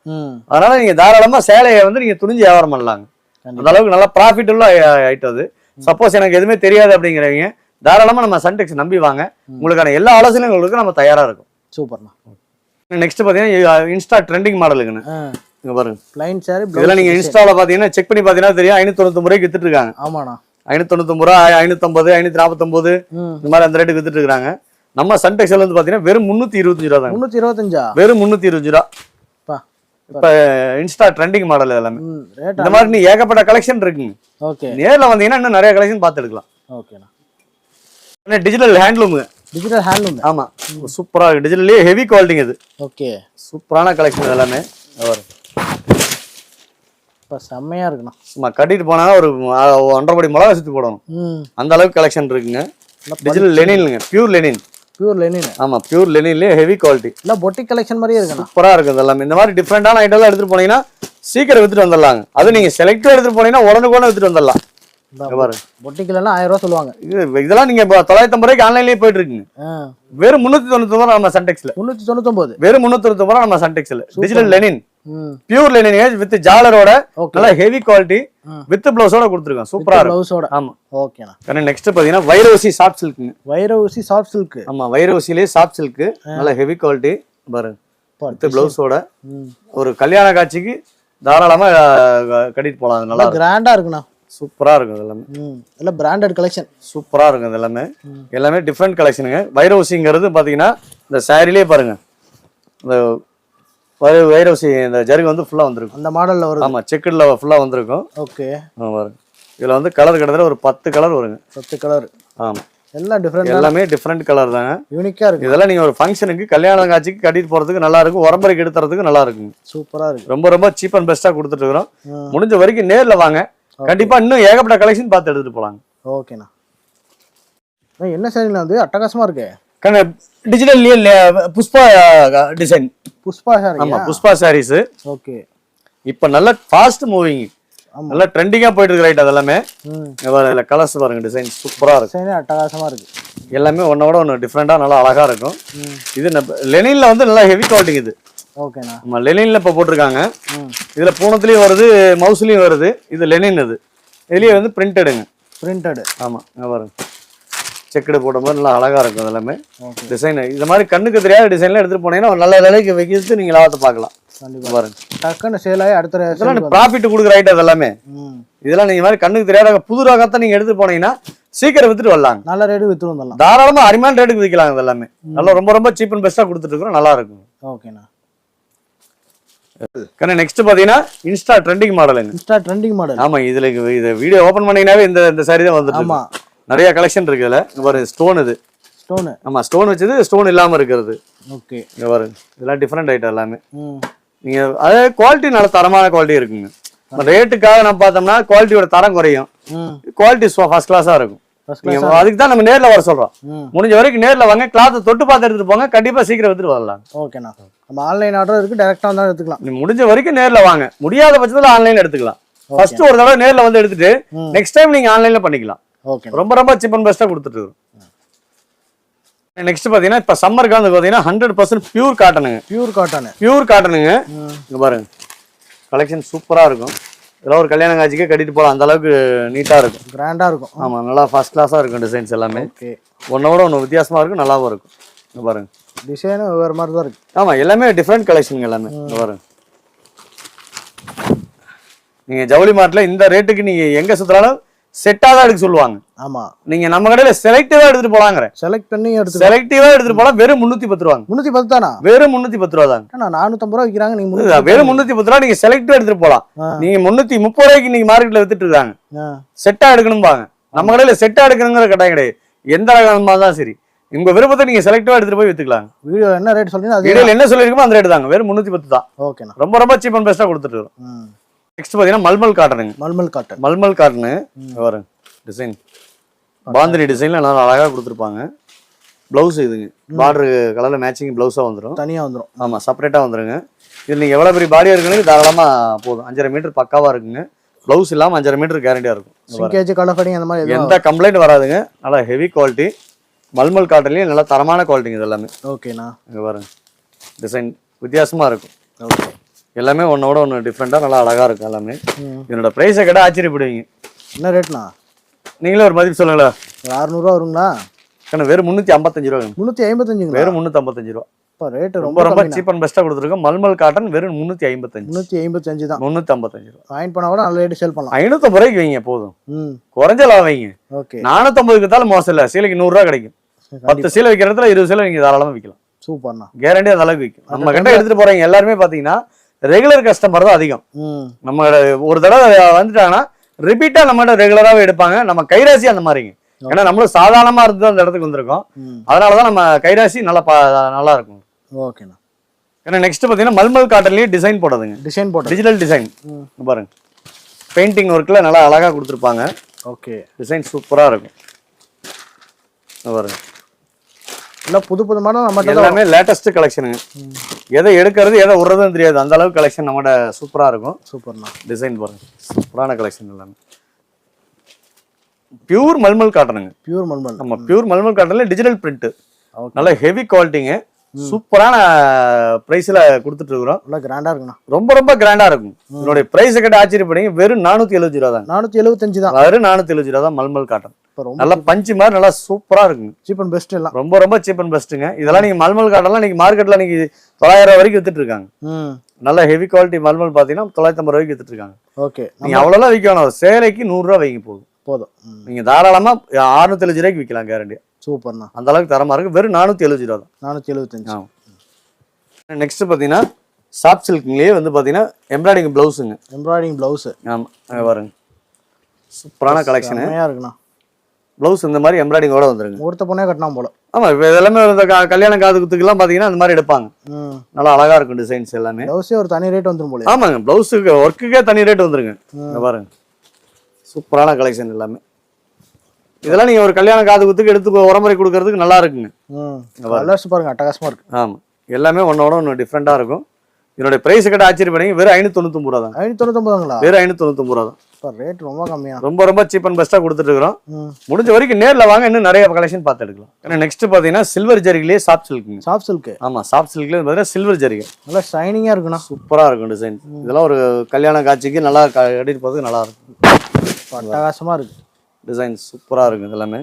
அதனால நீங்க தாராளமா சேலையை வந்து நீங்க துணிஞ்சு வியாபாரம் பண்ணலாங்க. அந்த அளவுக்கு நல்லா ப்ராஃபிட்டபிள் ஐட்டம் அது. சப்போஸ் எனக்கு எதுவுமே தெரியாது அப்படிங்கிறவங்க தாராளமா நம்ம சன்டெக்ஸ் நம்பி வாங்க. உங்களுக்கான எல்லா ஆலோசனைகளுக்கும் நம்ம தயாரா இருக்கும். சூப்பர்ண்ணா. நெக்ஸ்ட் பாத்தீங்கன்னா இன்ஸ்டா ட்ரெண்டிங் மாடலுக்குன்னு இங்க பாருங்க. ப்ளைன் சாரி இதெல்லாம் நீங்க இன்ஸ்டால பாத்தீங்கன்னா செக் பண்ணி பாத்தீங்கன்னா தெரியும். 599 ரூபாய்க்கு வித்துட்டு இருக்காங்க. ஆமாண்ணா. 599 ரூபா, 550, 549 இந்த மாதிரி அந்த ரேட்டுக்கு வித்துட்டு இருக்காங்க. நம்ம சன்டெக்ஸ்ல வந்து பாத்தீங்கன்னா வெறும் 325 ரூபா தான். 325? வெறும் 325 ரூபா. இப்ப இன்ஸ்டா ட்ரெண்டிங் மாடல் எல்லாமே இந்த மாதிரி நீ ஏகப்பட்ட கலெக்ஷன் இருக்குங்க. ஓகே. நேர்ல வந்தீங்கன்னா இன்னும் நிறைய கலெக்ஷன் பார்த்து எடுக்கலாம். ஓகேண்ணா. Digital handloom. Digital handloom. ஆமா சூப்பரா இருக்கு. டிஜிட்டல்லயே ஹெவி குவாலிட்டிங்க இது. ஓகே. சூப்பரான கலெக்ஷன் எல்லாமே. செம்மையா இருக்குண்ணா. சும்மா கட்டிட்டு போனா ஒரு 1.5 படி மிளகா சுத்தி போடணும். அந்த அளவுக்கு கலெக்ஷன் இருக்குங்க. டிஜிட்டல் லெனின்ங்க. Pure linen. Pure linen. ஆமா பியூர் லெனின்லயே ஹெவி குவாலிட்டி. இல்ல பொட்டிக் கலெக்ஷன் மாதிரியே இருக்கு. சூப்பரா இருக்கு இதெல்லாம். இந்த மாதிரி டிஃபரெண்டான ஐட்டம் எல்லாம் எடுத்துட்டு போனீங்கன்னா சீக்கிரம் வித்துட்டு வந்துடலாங்க. அது நீங்க செலக்டா எடுத்துட்டு போனீங்கன்னா உடனுக்குடனே வித்துட்டு வந்துடலாம். பொட்டிக்ல எல்லாம் 1000 ரூபாய் சொல்லுவாங்க. இதெல்லாம் நீங்க 950 ரூபாய்க்கு ஆன்லைன்லயே போயிட்டு இருக்குங்க. வெறும் 399 ரூபாய் நம்ம சன்டெக்ஸ்ல. 399? வெறும் 399 ரூபாய் நம்ம சன்டெக்ஸ்ல. Digital linen. Pure linen with ஜாலரோட நல்ல ஹெவி குவாலிட்டி வித் பிளவுஸோட கொடுத்துருக்கோம். சூப்பரா இருக்கு. பிளவுஸோட. ஆமா. ஓகேண்ணா. நெக்ஸ்ட் பாத்தீங்கன்னா வைரவசி சாஃப்ட் சில்க்ங்க. வைரவசி சாஃப்ட் சில்க். ஆமா வைரவசிலேயே சாஃப்ட் சில்க் நல்ல ஹெவி குவாலிட்டி பாருங்க. வித் பிளவுஸோட ஒரு கல்யாண காட்சிக்கு தாராளமா கட்டிட்டு போலாம். நல்லா கிராண்டா இருக்குண்ணா. சூப்பரா இருக்கும் எல்லாமே. எல்லாம் பிராண்டட் கலெக்ஷன். சூப்பரா இருக்கும் எல்லாமே. எல்லாமே டிஃப்ரெண்ட் கலெக்ஷனுங்க. வைரவசிங்கிறது பாத்தீங்கன்னா இந்த சாரிலேயே பாருங்க. இந்த வைரவசி இந்த ஜரிகை வந்து ஃபுல்லா வந்திருக்கும். அந்த மாடல்ல வரும். ஆமா செக்குல ஃபுல்லா வந்திருக்கும். ஓகே. பாருங்க இதுல வந்து கலர் கிட்டத்தட்ட ஒரு 10 கலர் வருங்க. 10 கலர். ஆமா எல்லாம் டிஃப்ரெண்ட். எல்லாமே டிஃப்ரெண்ட் கலர் தாங்க. யூனிக்கா இருக்கு. இதெல்லாம் நீங்க ஒரு ஃபங்க்ஷனுக்கு கல்யாண காட்சிக்கு கட்டிட்டு போறதுக்கு நல்லா இருக்கும். உரம்பரைக்கு எடுத்துறதுக்கு நல்லா இருக்கும். சூப்பரா இருக்கு. ரொம்ப ரொம்ப சீப் அண்ட் பெஸ்டா கொடுத்துட்டு இருக்கிறோம். முடிஞ்ச வரைக்கும் நேர்ல வாங்க. கண்டிப்பா இன்னும் ஏகப்பட்ட கலெக்ஷன் பார்த்து எடுத்துட்டு போலாங்க. ஓகேண்ணா. என்ன சரிங்களா வந்து அட்டகாசமா இருக்கு. டிஜிட்டல்லயே புஷ்பா டிசைன். புஷ்பா சாரி. ஆமா புஷ்பா சாரீஸ். ஓகே. இப்ப நல்ல ஃபாஸ்ட் மூவிங். நல்ல ட்ரெண்டிங்கா போயிட்டு இருக்கு ரைட். அதெல்லாமே இதுல கலர்ஸ் பாருங்க. டிசைன் சூப்பரா இருக்கு. டிசைன் அட்டகாசமா இருக்கு. எல்லாமே ஒன்னோட ஒன்னு டிஃபரெண்டா நல்லா அழகா இருக்கும். இது லெனின்ல வந்து நல்லா ஹெவி குவாலிட்டி இது. ஓகேண்ணா. ஆமா லெனின்ல இப்ப போட்டிருக்காங்க. இதுல பூனத்துலயும் வருது, மவுஸ்லயும் வருது. இது லெனின். இது இதுலயே வந்து பிரிண்டடுங்க. பிரிண்டட். ஆமா பாருங்க செக்குடு போட்ட மாதிரி நல்லா அழகா இருக்கும். அதெல்லாமே டிசைன் இந்த மாதிரி கண்ணுக்கு தெரியாத டிசைன்ல எடுத்துட்டு போனீங்கன்னா ஒரு நல்ல விலைக்கு வைக்கிறது நீங்க லாபத்தை பார்க்கலாம். பாருங்க டக்குன்னு சேல் ஆகி அடுத்த ப்ராஃபிட் கொடுக்குற ஐட்டம் அதெல்லாமே. இதெல்லாம் நீங்க மாதிரி கண்ணுக்கு தெரியாத புது ரகத்தை நீங்க எடுத்து போனீங்கன்னா சீக்கிரம் வித்துட்டு வரலாம். நல்ல ரேட்டு வித்துட்டு வந்துடலாம். தாராளமா அருமையான ரேட்டுக்கு விற்கலாம். இதெல்லாமே நல்லா ரொம்ப ரொம்ப சீப் அண்ட் பெஸ்டா கொடுத்துட்டு இருக்கிறோம். நல்லா இருக்கும். ஓகேண்ணா. நெக்ஸ்ட் பாத்தீங்கன்னா Insta trending model. Insta trending model. ஆமா இதுல இத வீடியோ ஓபன் பண்ணீங்கனாவே இந்த சாரி தான் வந்துட்டு. ஆமா நிறைய கலெக்ஷன் இருக்கு இதுல. இங்க பாருங்க ஸ்டோன். இது ஸ்டோன். ஆமா ஸ்டோன் வச்சது, ஸ்டோன் இல்லாம இருக்கிறது. ஓகே. இங்க பாருங்க இதெல்லாம் டிஃபரெண்ட் ஐட்டம் எல்லாமே. நீங்க அதே குவாலிட்டி நல்ல தரமான குவாலிட்டி இருக்குங்க. ரேட்டுக்காக நம்ம பார்த்தோம்னா குவாலிட்டியோட தரம் குறையும். குவாலிட்டி ஃபர்ஸ்ட் கிளாஸா இருக்கும். அதுக்கு தான் நம்ம நேர்ல வர சொல்றோம். முடிஞ்ச வரைக்கும் நேர்ல வாங்க. கிளாத் தொட்டு பார்த்து எடுத்துட்டு போங்க. கண்டிப்பா சீக்கிரம் எடுத்துட்டு வரலாம். ஓகேண்ணா. நம்ம ஆன்லைன் ஆர்டர் இருக்கு. டைரக்டா வந்தா எடுத்துக்கலாம். நீ முடிஞ்ச வரைக்கும் நேர்ல வாங்க. முடியாத பட்சத்துல ஆன்லைன்ல எடுத்துக்கலாம். ஃபர்ஸ்ட் ஒரு தடவை நேர்ல வந்து எடுத்துட்டு நெக்ஸ்ட் டைம் நீங்க ஆன்லைன்ல பண்ணிக்கலாம். ஓகே. ரொம்ப ரொம்ப சீப் அண்ட் பெஸ்டா கொடுத்துட்டு இருக்கோம். நெக்ஸ்ட் பாத்தீங்கன்னா இப்ப சம்மருக்கு வந்து பாத்தீங்கன்னா 100% பியூர் காட்டனுங்க. Pure cotton. பியூர் காட்டனுங்க. இங்க பாருங்க கலெக்ஷன் சூப்பரா இருக்கும். இதெல்லாம் ஒரு கல்யாண காட்சிக்கே கட்டிட்டு போகலாம். அந்த அளவுக்கு நீட்டா இருக்கும். கிராண்டா இருக்கும். ஆமா நல்லா ஃபர்ஸ்ட் கிளாஸா இருக்கும். டிசைன்ஸ் எல்லாமே ஒன்னோட ஒன்று வித்தியாசமா இருக்கும். நல்லாவும் இருக்கும். இங்க பாருங்க டிசைனும் வேற மாதிரி தான் இருக்கு. ஆமா எல்லாமே டிஃப்ரெண்ட் கலெக்ஷன் எல்லாமே. இங்க பாருங்க நீங்க ஜவுளி மார்ட்ல இந்த ரேட்டுக்கு நீங்க எங்க சுத்தினாலும் செட்டா தான் எடுக்க சொல்லுவாங்க. ஆமா, நீங்க நம்ம கடையில செலக்டிவா எடுத்துட்டு போலாங்கிற. செலக்ட் பண்ணி எடுத்து செலக்டிவா எடுத்துட்டு போலாம். வெறும் 310 ரூபாங்க. 310 தானா? வெறும் 310 ரூபா தாங்க. 450 ரூபா விக்கிறாங்க, நீங்க வெறும் 310 ரூபா. நீங்க செலக்டிவா எடுத்துட்டு போலாம். நீங்க 330 ரூபாய்க்கு நீங்க மார்க்கெட்ல வித்துட்டு இருக்காங்க. செட்டா எடுக்கணும்பாங்க. நம்ம கடையில செட்டா எடுக்கணுங்கிற கட்டாயம் கிடையாது. எந்த ரகமா தான் சரி, உங்க விருப்பத்தை நீங்க செலக்டிவா எடுத்துட்டு போய் வித்துக்கலாம். வீடியோ என்ன ரேட் சொல்றீங்க, அது வீடியோல என்ன சொல்லிருக்கோமோ அந்த ரேட் தாங்க. வெறும் 310 தான். ஓகேண்ணா. ரொம்ப ரொம்ப சீப் அண்ட் பெஸ்டா கொடுத்துட்டு இருக்கோம். நெக்ஸ்ட் பாத்தீங்கன்னா மல்மல் காட்டனுங்க. மல்மல் காட்டன். மல்மல் காட்டனு வரும் டிசைன் பாந்தினி டிசைன்ல நல்லா அழகா கொடுத்துருப்பாங்க. பிளவுஸ் இதுங்க பார்டர் கலர்ல மேட்சிங் பிளவுஸா வந்துடும். தனியா வந்துடும். ஆமா, செப்பரேட்டா வந்துருங்க. இது நீங்க எவ்வளவு பெரிய பாடியா இருக்குன்னு தாராளமா போதும். 5.5 மீட்டர் பக்காவா இருக்குங்க. பிளவுஸ் இல்லாம 5.5 மீட்டர் கேரண்டியா இருக்கும். சிங்கேஜ் கலர் கட்டிங் அந்த மாதிரி எந்த கம்ப்ளைண்ட் வராதுங்க. நல்லா ஹெவி குவாலிட்டி. மல்மல் காட்டன்லயே நல்லா தரமான குவாலிட்டிங்க இது எல்லாமே. ஓகேண்ணா. இங்க பாருங்க, டிசைன் வித்தியாசமா இருக்கும். ஓகே, எல்லாமே ஒன்னோட ஒன்று டிஃப்ரெண்டா நல்லா அழகா இருக்கும் எல்லாமே. இதனோட பிரைஸை கேட்டால் ஆச்சரியப்படுவீங்க. என்ன ரேட்ண்ணா? நீங்களே ஒரு மதிப்பு சொல்லுங்களா? 600 ரூபா வருங்களா? வெறும் 355 ரூபா. 355? வெறும் 355 ரூபா. ரேட் ரொம்ப ரொம்ப சீப் அண்ட் பெஸ்டா கொடுத்துருக்கோம். மல்மல் காட்டன் வெறும் 355. 355 தான். 355 ரூபா. வாங்கி போனா கூட நல்ல ரேட் சேல் பண்ணலாம். 550 ரூபாய்க்கு வைங்க போதும். குறைஞ்ச லாபம் வைங்க. ஓகே, 450 தாலும் மோசம் இல்ல. சீலைக்கு 100 ரூபா கிடைக்கும். 10 சீலை வைக்கிற இடத்துல 20 சீலை நீங்க தாராளமா விற்கலாம். சூப்பர்ண்ணா. கேரண்டி அந்த அளவுக்கு விற்கும். நம்ம கிட்ட எடுத்துட்டு போறவங்க எல்லாருமே பாத்தீங்கன்னா ரெகுலர் கஸ்டமர் தான் அதிகம். நம்ம ஒரு தடவை வந்துட்டாங்கன்னா ரிப்பீட்டா நம்ம ரெகுலராகவே எடுப்பாங்க. நம்ம கைராசி அந்த மாதிரிங்க. ஏன்னா நம்மளும் சாதாரணமா இருந்து அந்த இடத்துக்கு வந்திருக்கோம். அதனாலதான் நம்ம கைராசி நல்லா இருக்கும். ஓகேண்ணா. ஏன்னா நெக்ஸ்ட் பாத்தீங்கன்னா மல்மல் காட்டன்லயே டிசைன் போடுறதுங்க. டிசைன் போட்டு டிஜிட்டல் டிசைன் பாருங்க. பெயிண்டிங் ஒர்க்ல நல்லா அழகா கொடுத்துருப்பாங்க. ஓகே, டிசைன் சூப்பரா இருக்கும் பாருங்க. எல்லாம் புது புது மாடல் நம்ம எல்லாமே லேட்டஸ்ட் கலெக்ஷனுங்க. எதை எடுக்கிறது எதை விடுறதுன்னு தெரியாது. அந்த அளவுக்கு கலெக்ஷன் நம்மகிட்ட சூப்பரா இருக்கும். சூப்பர்ண்ணா. டிசைன் பாருங்க, சூப்பரான கலெக்ஷன் எல்லாமே. பியூர் மல்மல் காட்டனுங்க. பியூர் மல்மல். நம்ம பியூர் மல்மல் காட்டன்ல டிஜிட்டல் பிரிண்ட். நல்ல ஹெவி குவாலிட்டிங்க. சூப்பரான பிரைஸ்ல கொடுத்துட்டு இருக்கிறோம். நல்லா கிராண்டா இருக்குண்ணா. ரொம்ப ரொம்ப கிராண்டா இருக்கும். இதோட பிரைஸ் கிட்ட ஆச்சரியப்படுங்க. வெறும் 470 ரூபா தான். 475 தான். வெறும் 470 ரூபா தான் மல்மல் காட்டன். நல்லா பஞ்சு மாதிரி நல்லா சூப்பரா இருக்குங்க. சீப் அண்ட் பெஸ்ட் எல்லாம். ரொம்ப ரொம்ப சீப் அண்ட் பெஸ்ட்டுங்க. இதெல்லாம் நீங்க மல்மல் காட்டன்லாம் நீங்க மார்க்கெட்ல நீங்க 900 ரூபாய் வரைக்கும் வித்துட்டு இருக்காங்க. நல்ல ஹெவி குவாலிட்டி மல்மல் பாத்தீங்கன்னா 950 ரூபாய்க்கு வித்துட்டு இருக்காங்க. ஓகே, நீங்க அவ்வளவுலாம் விற்கணும். சேலைக்கு 100 ரூபாய் வைங்க போதும். நீங்க தாராளமா 670 ரூபாய்க்கு விற்கலாம் கேரண்டியா. சூப்பர்ண்ணா. அந்த அளவுக்கு தரமா இருக்கு. வெறும் 470 ரூபா தான். 475. நெக்ஸ்ட் பாத்தீங்கன்னா சாஃப்ட் சில்க்லயே வந்து பாத்தீங்கன்னா எம்ப்ராய்டிங் பிளவுஸுங்க. Embroidering blouse. ஆமா, பாருங்க சூப்பரான கலெக்ஷன். இருக்குண்ணா. பிளவுஸ் இந்த மாதிரி எம்ப்ராய்டிங்கோட வந்துருங்க. ஒருத்த பொண்ணே கட்டினா போல. ஆமா, இப்போ இதெல்லாமே கல்யாண காது குத்துக்கெல்லாம் பாத்தீங்கன்னா அந்த மாதிரி எடுப்பாங்க. நல்லா அழகா இருக்கும் டிசைன்ஸ் எல்லாமே. பிளவுஸே ஒரு தனி ரேட் வந்துரும் போல. ஆமாங்க, பிளவுஸுக்கு ஒர்க்குக்கே தனி ரேட் வந்துருங்க. பாருங்க, சூப்பரான கலெக்ஷன் எல்லாமே. இதெல்லாம் நீங்க ஒரு கல்யாண காது குத்துக்கு எடுத்து உரமுறை கொடுக்கறதுக்கு நல்லா இருக்குங்க. கலர்ஸ் பாருங்க, அட்டகாசமா இருக்கு. ஆமா, எல்லாமே ஒன்னோட ஒன்று டிஃப்ரெண்டா இருக்கும். இதோட பிரைஸ் கிட்ட ஆச்சரியப்படுங்க. வெறும் 599 ரூபா தான். 599 வெறும் 599 ரூபா தான். ரேட் ரொம்ப கம்மியா. ரொம்ப ரொம்ப சீப் அண்ட் பெஸ்டா கொடுத்துட்டு இருக்கிறோம். முடிஞ்ச வரைக்கும் நேர்ல வாங்க, இன்னும் நிறைய கலெக்ஷன் பார்த்து எடுக்கலாம். ஏன்னா நெக்ஸ்ட் பாத்தீங்கன்னா சில்வர் ஜரிகிலேயே சாஃப்ட் சில்க். Soft silk. ஆமா, சாஃப்ட் சில்க்ல பாத்தீங்கன்னா சில்வர் ஜரிகை. நல்லா ஷைனிங்கா இருக்குண்ணா. சூப்பரா இருக்கும் டிசைன். இதெல்லாம் ஒரு கல்யாண காட்சிக்கு நல்லா கட்டிட்டு போறதுக்கு நல்லா இருக்கும். அட்டகாசமா இருக்கு. டிசைன் சூப்பரா இருக்கும். இதெல்லாமே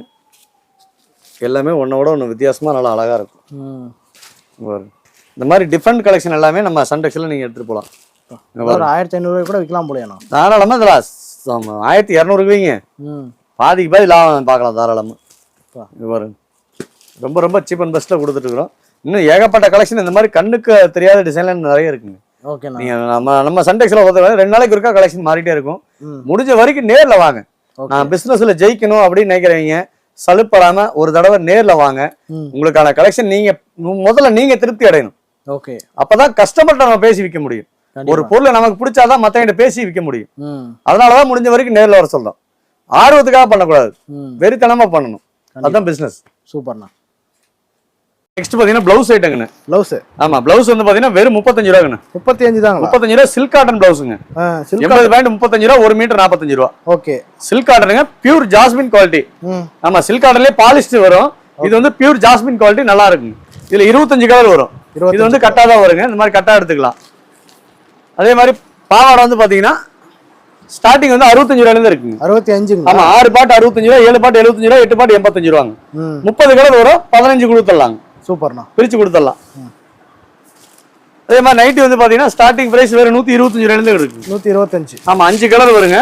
எல்லாமே ஒன்னோட ஒன்று வித்தியாசமா நல்லா அழகா இருக்கும். இந்த மாதிரி டிஃப்ரெண்ட் கலெக்ஷன் எல்லாமே நம்ம சன்டெக்ஸ்ல நீங்க எடுத்துட்டு போலாம். ஒரு 1500 ரூபாய் கூட விற்கலாம் போலயா? தாராளமா இதுல 1200 வைங்க. பாதிக்கு பாதி லாபம் பார்க்கலாம் தாராளமா. பாருங்க, ரொம்ப ரொம்ப சீப் அண்ட் பெஸ்ட்ல கொடுத்துட்டு இருக்கிறோம். இன்னும் ஏகப்பட்ட கலெக்ஷன் இந்த மாதிரி கண்ணுக்கு தெரியாத டிசைன்ல நிறைய இருக்குங்க. நீங்க நம்ம சன்டெக்ஸ்ல 2 நாளைக்கு ஒருக்கா கலெக்ஷன் மாறிட்டே இருக்கும். முடிஞ்ச வரைக்கும் நேர்ல வாங்க. நான் பிசினஸ்ல ஜெயிக்கணும் அப்படின்னு நினைக்கிறவங்க சலுப்படாம ஒரு தடவை நேர்ல வாங்க. உங்களுக்கான கலெக்ஷன் நீங்க முதல்ல நீங்க திருப்தி அடையணும். ஓகே, அப்பதான் கஸ்டமர்கிட்ட நம்ம பேசி விற்க முடியும். ஒரு பொருளை நமக்கு பிடிச்சாதான் மத்தவங்க பேசி விற்க முடியும். அதனாலதான் முடிஞ்ச வரைக்கும் நேர்ல வர சொல்றோம். ஆர்வத்துக்காக பண்ணக்கூடாது, வெறித்தனமா பண்ணணும். அதுதான் பிசினஸ். சூப்பர்ண்ணா. நெக்ஸ்ட் பாத்தீங்கன்னா பிளவுஸ் ஐட்டங்கண்ணே. பிளவுஸ். ஆமா, பிளவுஸ் வந்து பாத்தீங்கன்னா வெறும் 35 ரூபாங்கண்ணே. 35 தாங்க. 35 ரூபா சில்க் காட்டன் பிளவுஸுங்க. 80 பாயிண்ட் 35 ரூபா, 1 மீட்டர் 45 ரூபா. ஓகே, சில்க் காட்டனுங்க, பியூர் ஜாஸ்மின் குவாலிட்டி. ஆமா, சில்க் காட்டன்லயே பாலிஸ்டர் வரும். இது வந்து பியூர் ஜாஸ்மின் குவாலிட்டி, நல்லா இருக்குங்க. இதுல 25 கலர் வரும். இது வந்து கட்டாதான் வருங்க. இந்த மாதிரி கட்டா எடுத்துக்கலாம். அதே மாதிரி பாவாடை வந்து பாத்தீங்கன்னா ஸ்டார்டிங் வந்து 65 ரூபாயில இருந்து இருக்குங்க. 65. ஆமா, 6 பாட்டு 65 ரூபா, 7 பாட்டு 75 ரூபா, 8 பாட்டு 85 ரூபாங்க. 30 கலர் வரும். 15 கொடுத்துடலாங்க. சூப்பர்ண்ணா. பிரிச்சு கொடுத்துடலாம். அதே மாதிரி நைட்டி வந்து பாத்தீங்கன்னா ஸ்டார்டிங் பிரைஸ் வேற 125 ரூபாயில இருந்து இருக்கு. 125. ஆமா 5 கலர் வருங்க.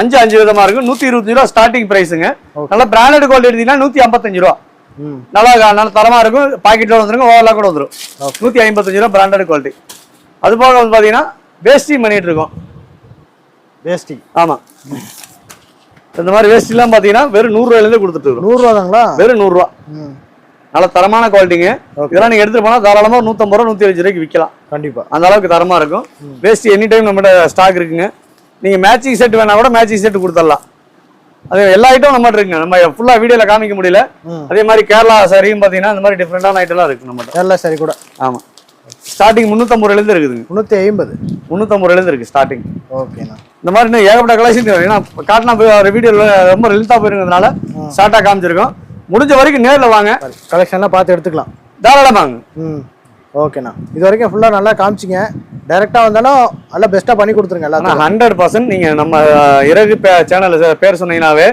5 விதமா இருக்கு. 125 ரூபா ஸ்டார்டிங் பிரைஸுங்க. நல்ல பிராண்டட் குவாலிட்டி எடுத்தீங்கன்னா 155 ரூபா. நல்லா தரமா இருக்கும். பாக்கெட்ல வந்துருங்க, ஓவர்லாக் கூட வந்துரும். 155 ரூபா பிராண்டட் குவாலிட்டி. அது போக வந்து பாத்தீங்கன்னா வேஷ்டி பண்ணிட்டு இருக்கோம். வேஷ்டி. ஆமா. இந்த மாதிரி வேஷ்டி எல்லாம் பாத்தீங்கன்னா வெறும் 100 ரூபாயில இருந்து கொடுத்துட்டு இருக்கோம். 100 ரூபா தாங்களா? வெறும் 100 ரூபா. நல்ல தரமான குவாலிட்டிங்க. இதெல்லாம் நீங்க எடுத்துட்டு போனா தாராளமா 150 ரூபா 125 ரூபாய்க்கு விற்கலாம். கண்டிப்பா அந்த அளவுக்கு தரமா இருக்கும். வேஸ்ட் எனி டைம் நம்மகிட்ட ஸ்டாக் இருக்குங்க. நீங்க மேட்சிங் செட் வேணா கூட மேட்சிங் செட் கொடுத்துடலாம். அது எல்லா ஐட்டம் நம்மகிட்ட இருக்குங்க. நம்ம ஃபுல்லா வீடியோல காமிக்க முடியல. அதே மாதிரி கேரளா சாரியும் பாத்தீங்கன்னா இந்த மாதிரி டிஃபரெண்டான ஐட்டம்லாம் இருக்கு நம்மகிட்ட. கேரளா சாரி கூட. ஆமா. ஸ்டார்டிங் 350 ரூபாயில இருந்து இருக்குதுங்க. 350. 350 ரூபாயில இருந்து இருக்கு ஸ்டார்டிங். ஓகேண்ணா. இந்த மாதிரி இன்னும் ஏகப்பட்ட கலெக்ஷன். ஏன்னா காட்டினா போய் வீடியோல ரொம்ப லென்த்தா போயிருக்கிறதுனால ஷார்ட்டா காமிச்சிருக்கோம். முடிஞ்ச வரைக்கும் நேர்ல வாங்க, கலெக்ஷன்லாம் பார்த்து எடுத்துக்கலாம். தாராளமா வாங்க. ஓகேண்ணா. இது வரைக்கும் ஃபுல்லா நல்லா காமிச்சிங்க. டைரக்டா வந்தாலும் நல்லா பெஸ்டா பண்ணி கொடுத்துருங்க எல்லாரும். 100% நீங்க நம்ம இறகு சேனல் பேர் சொன்னீங்கன்னாவே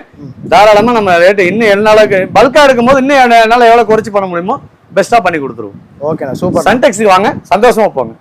தாராளமா நம்ம ரேட் இன்னும் என்னால பல்கா இருக்கும்போது இன்னும் என்னால எவ்வளவு குறைச்சி பண்ண முடியுமோ பெஸ்டா பண்ணி கொடுத்துருவோம். ஓகேண்ணா, சூப்பர். சன்டெக்ஸுக்கு வாங்க, சந்தோஷமா போங்க.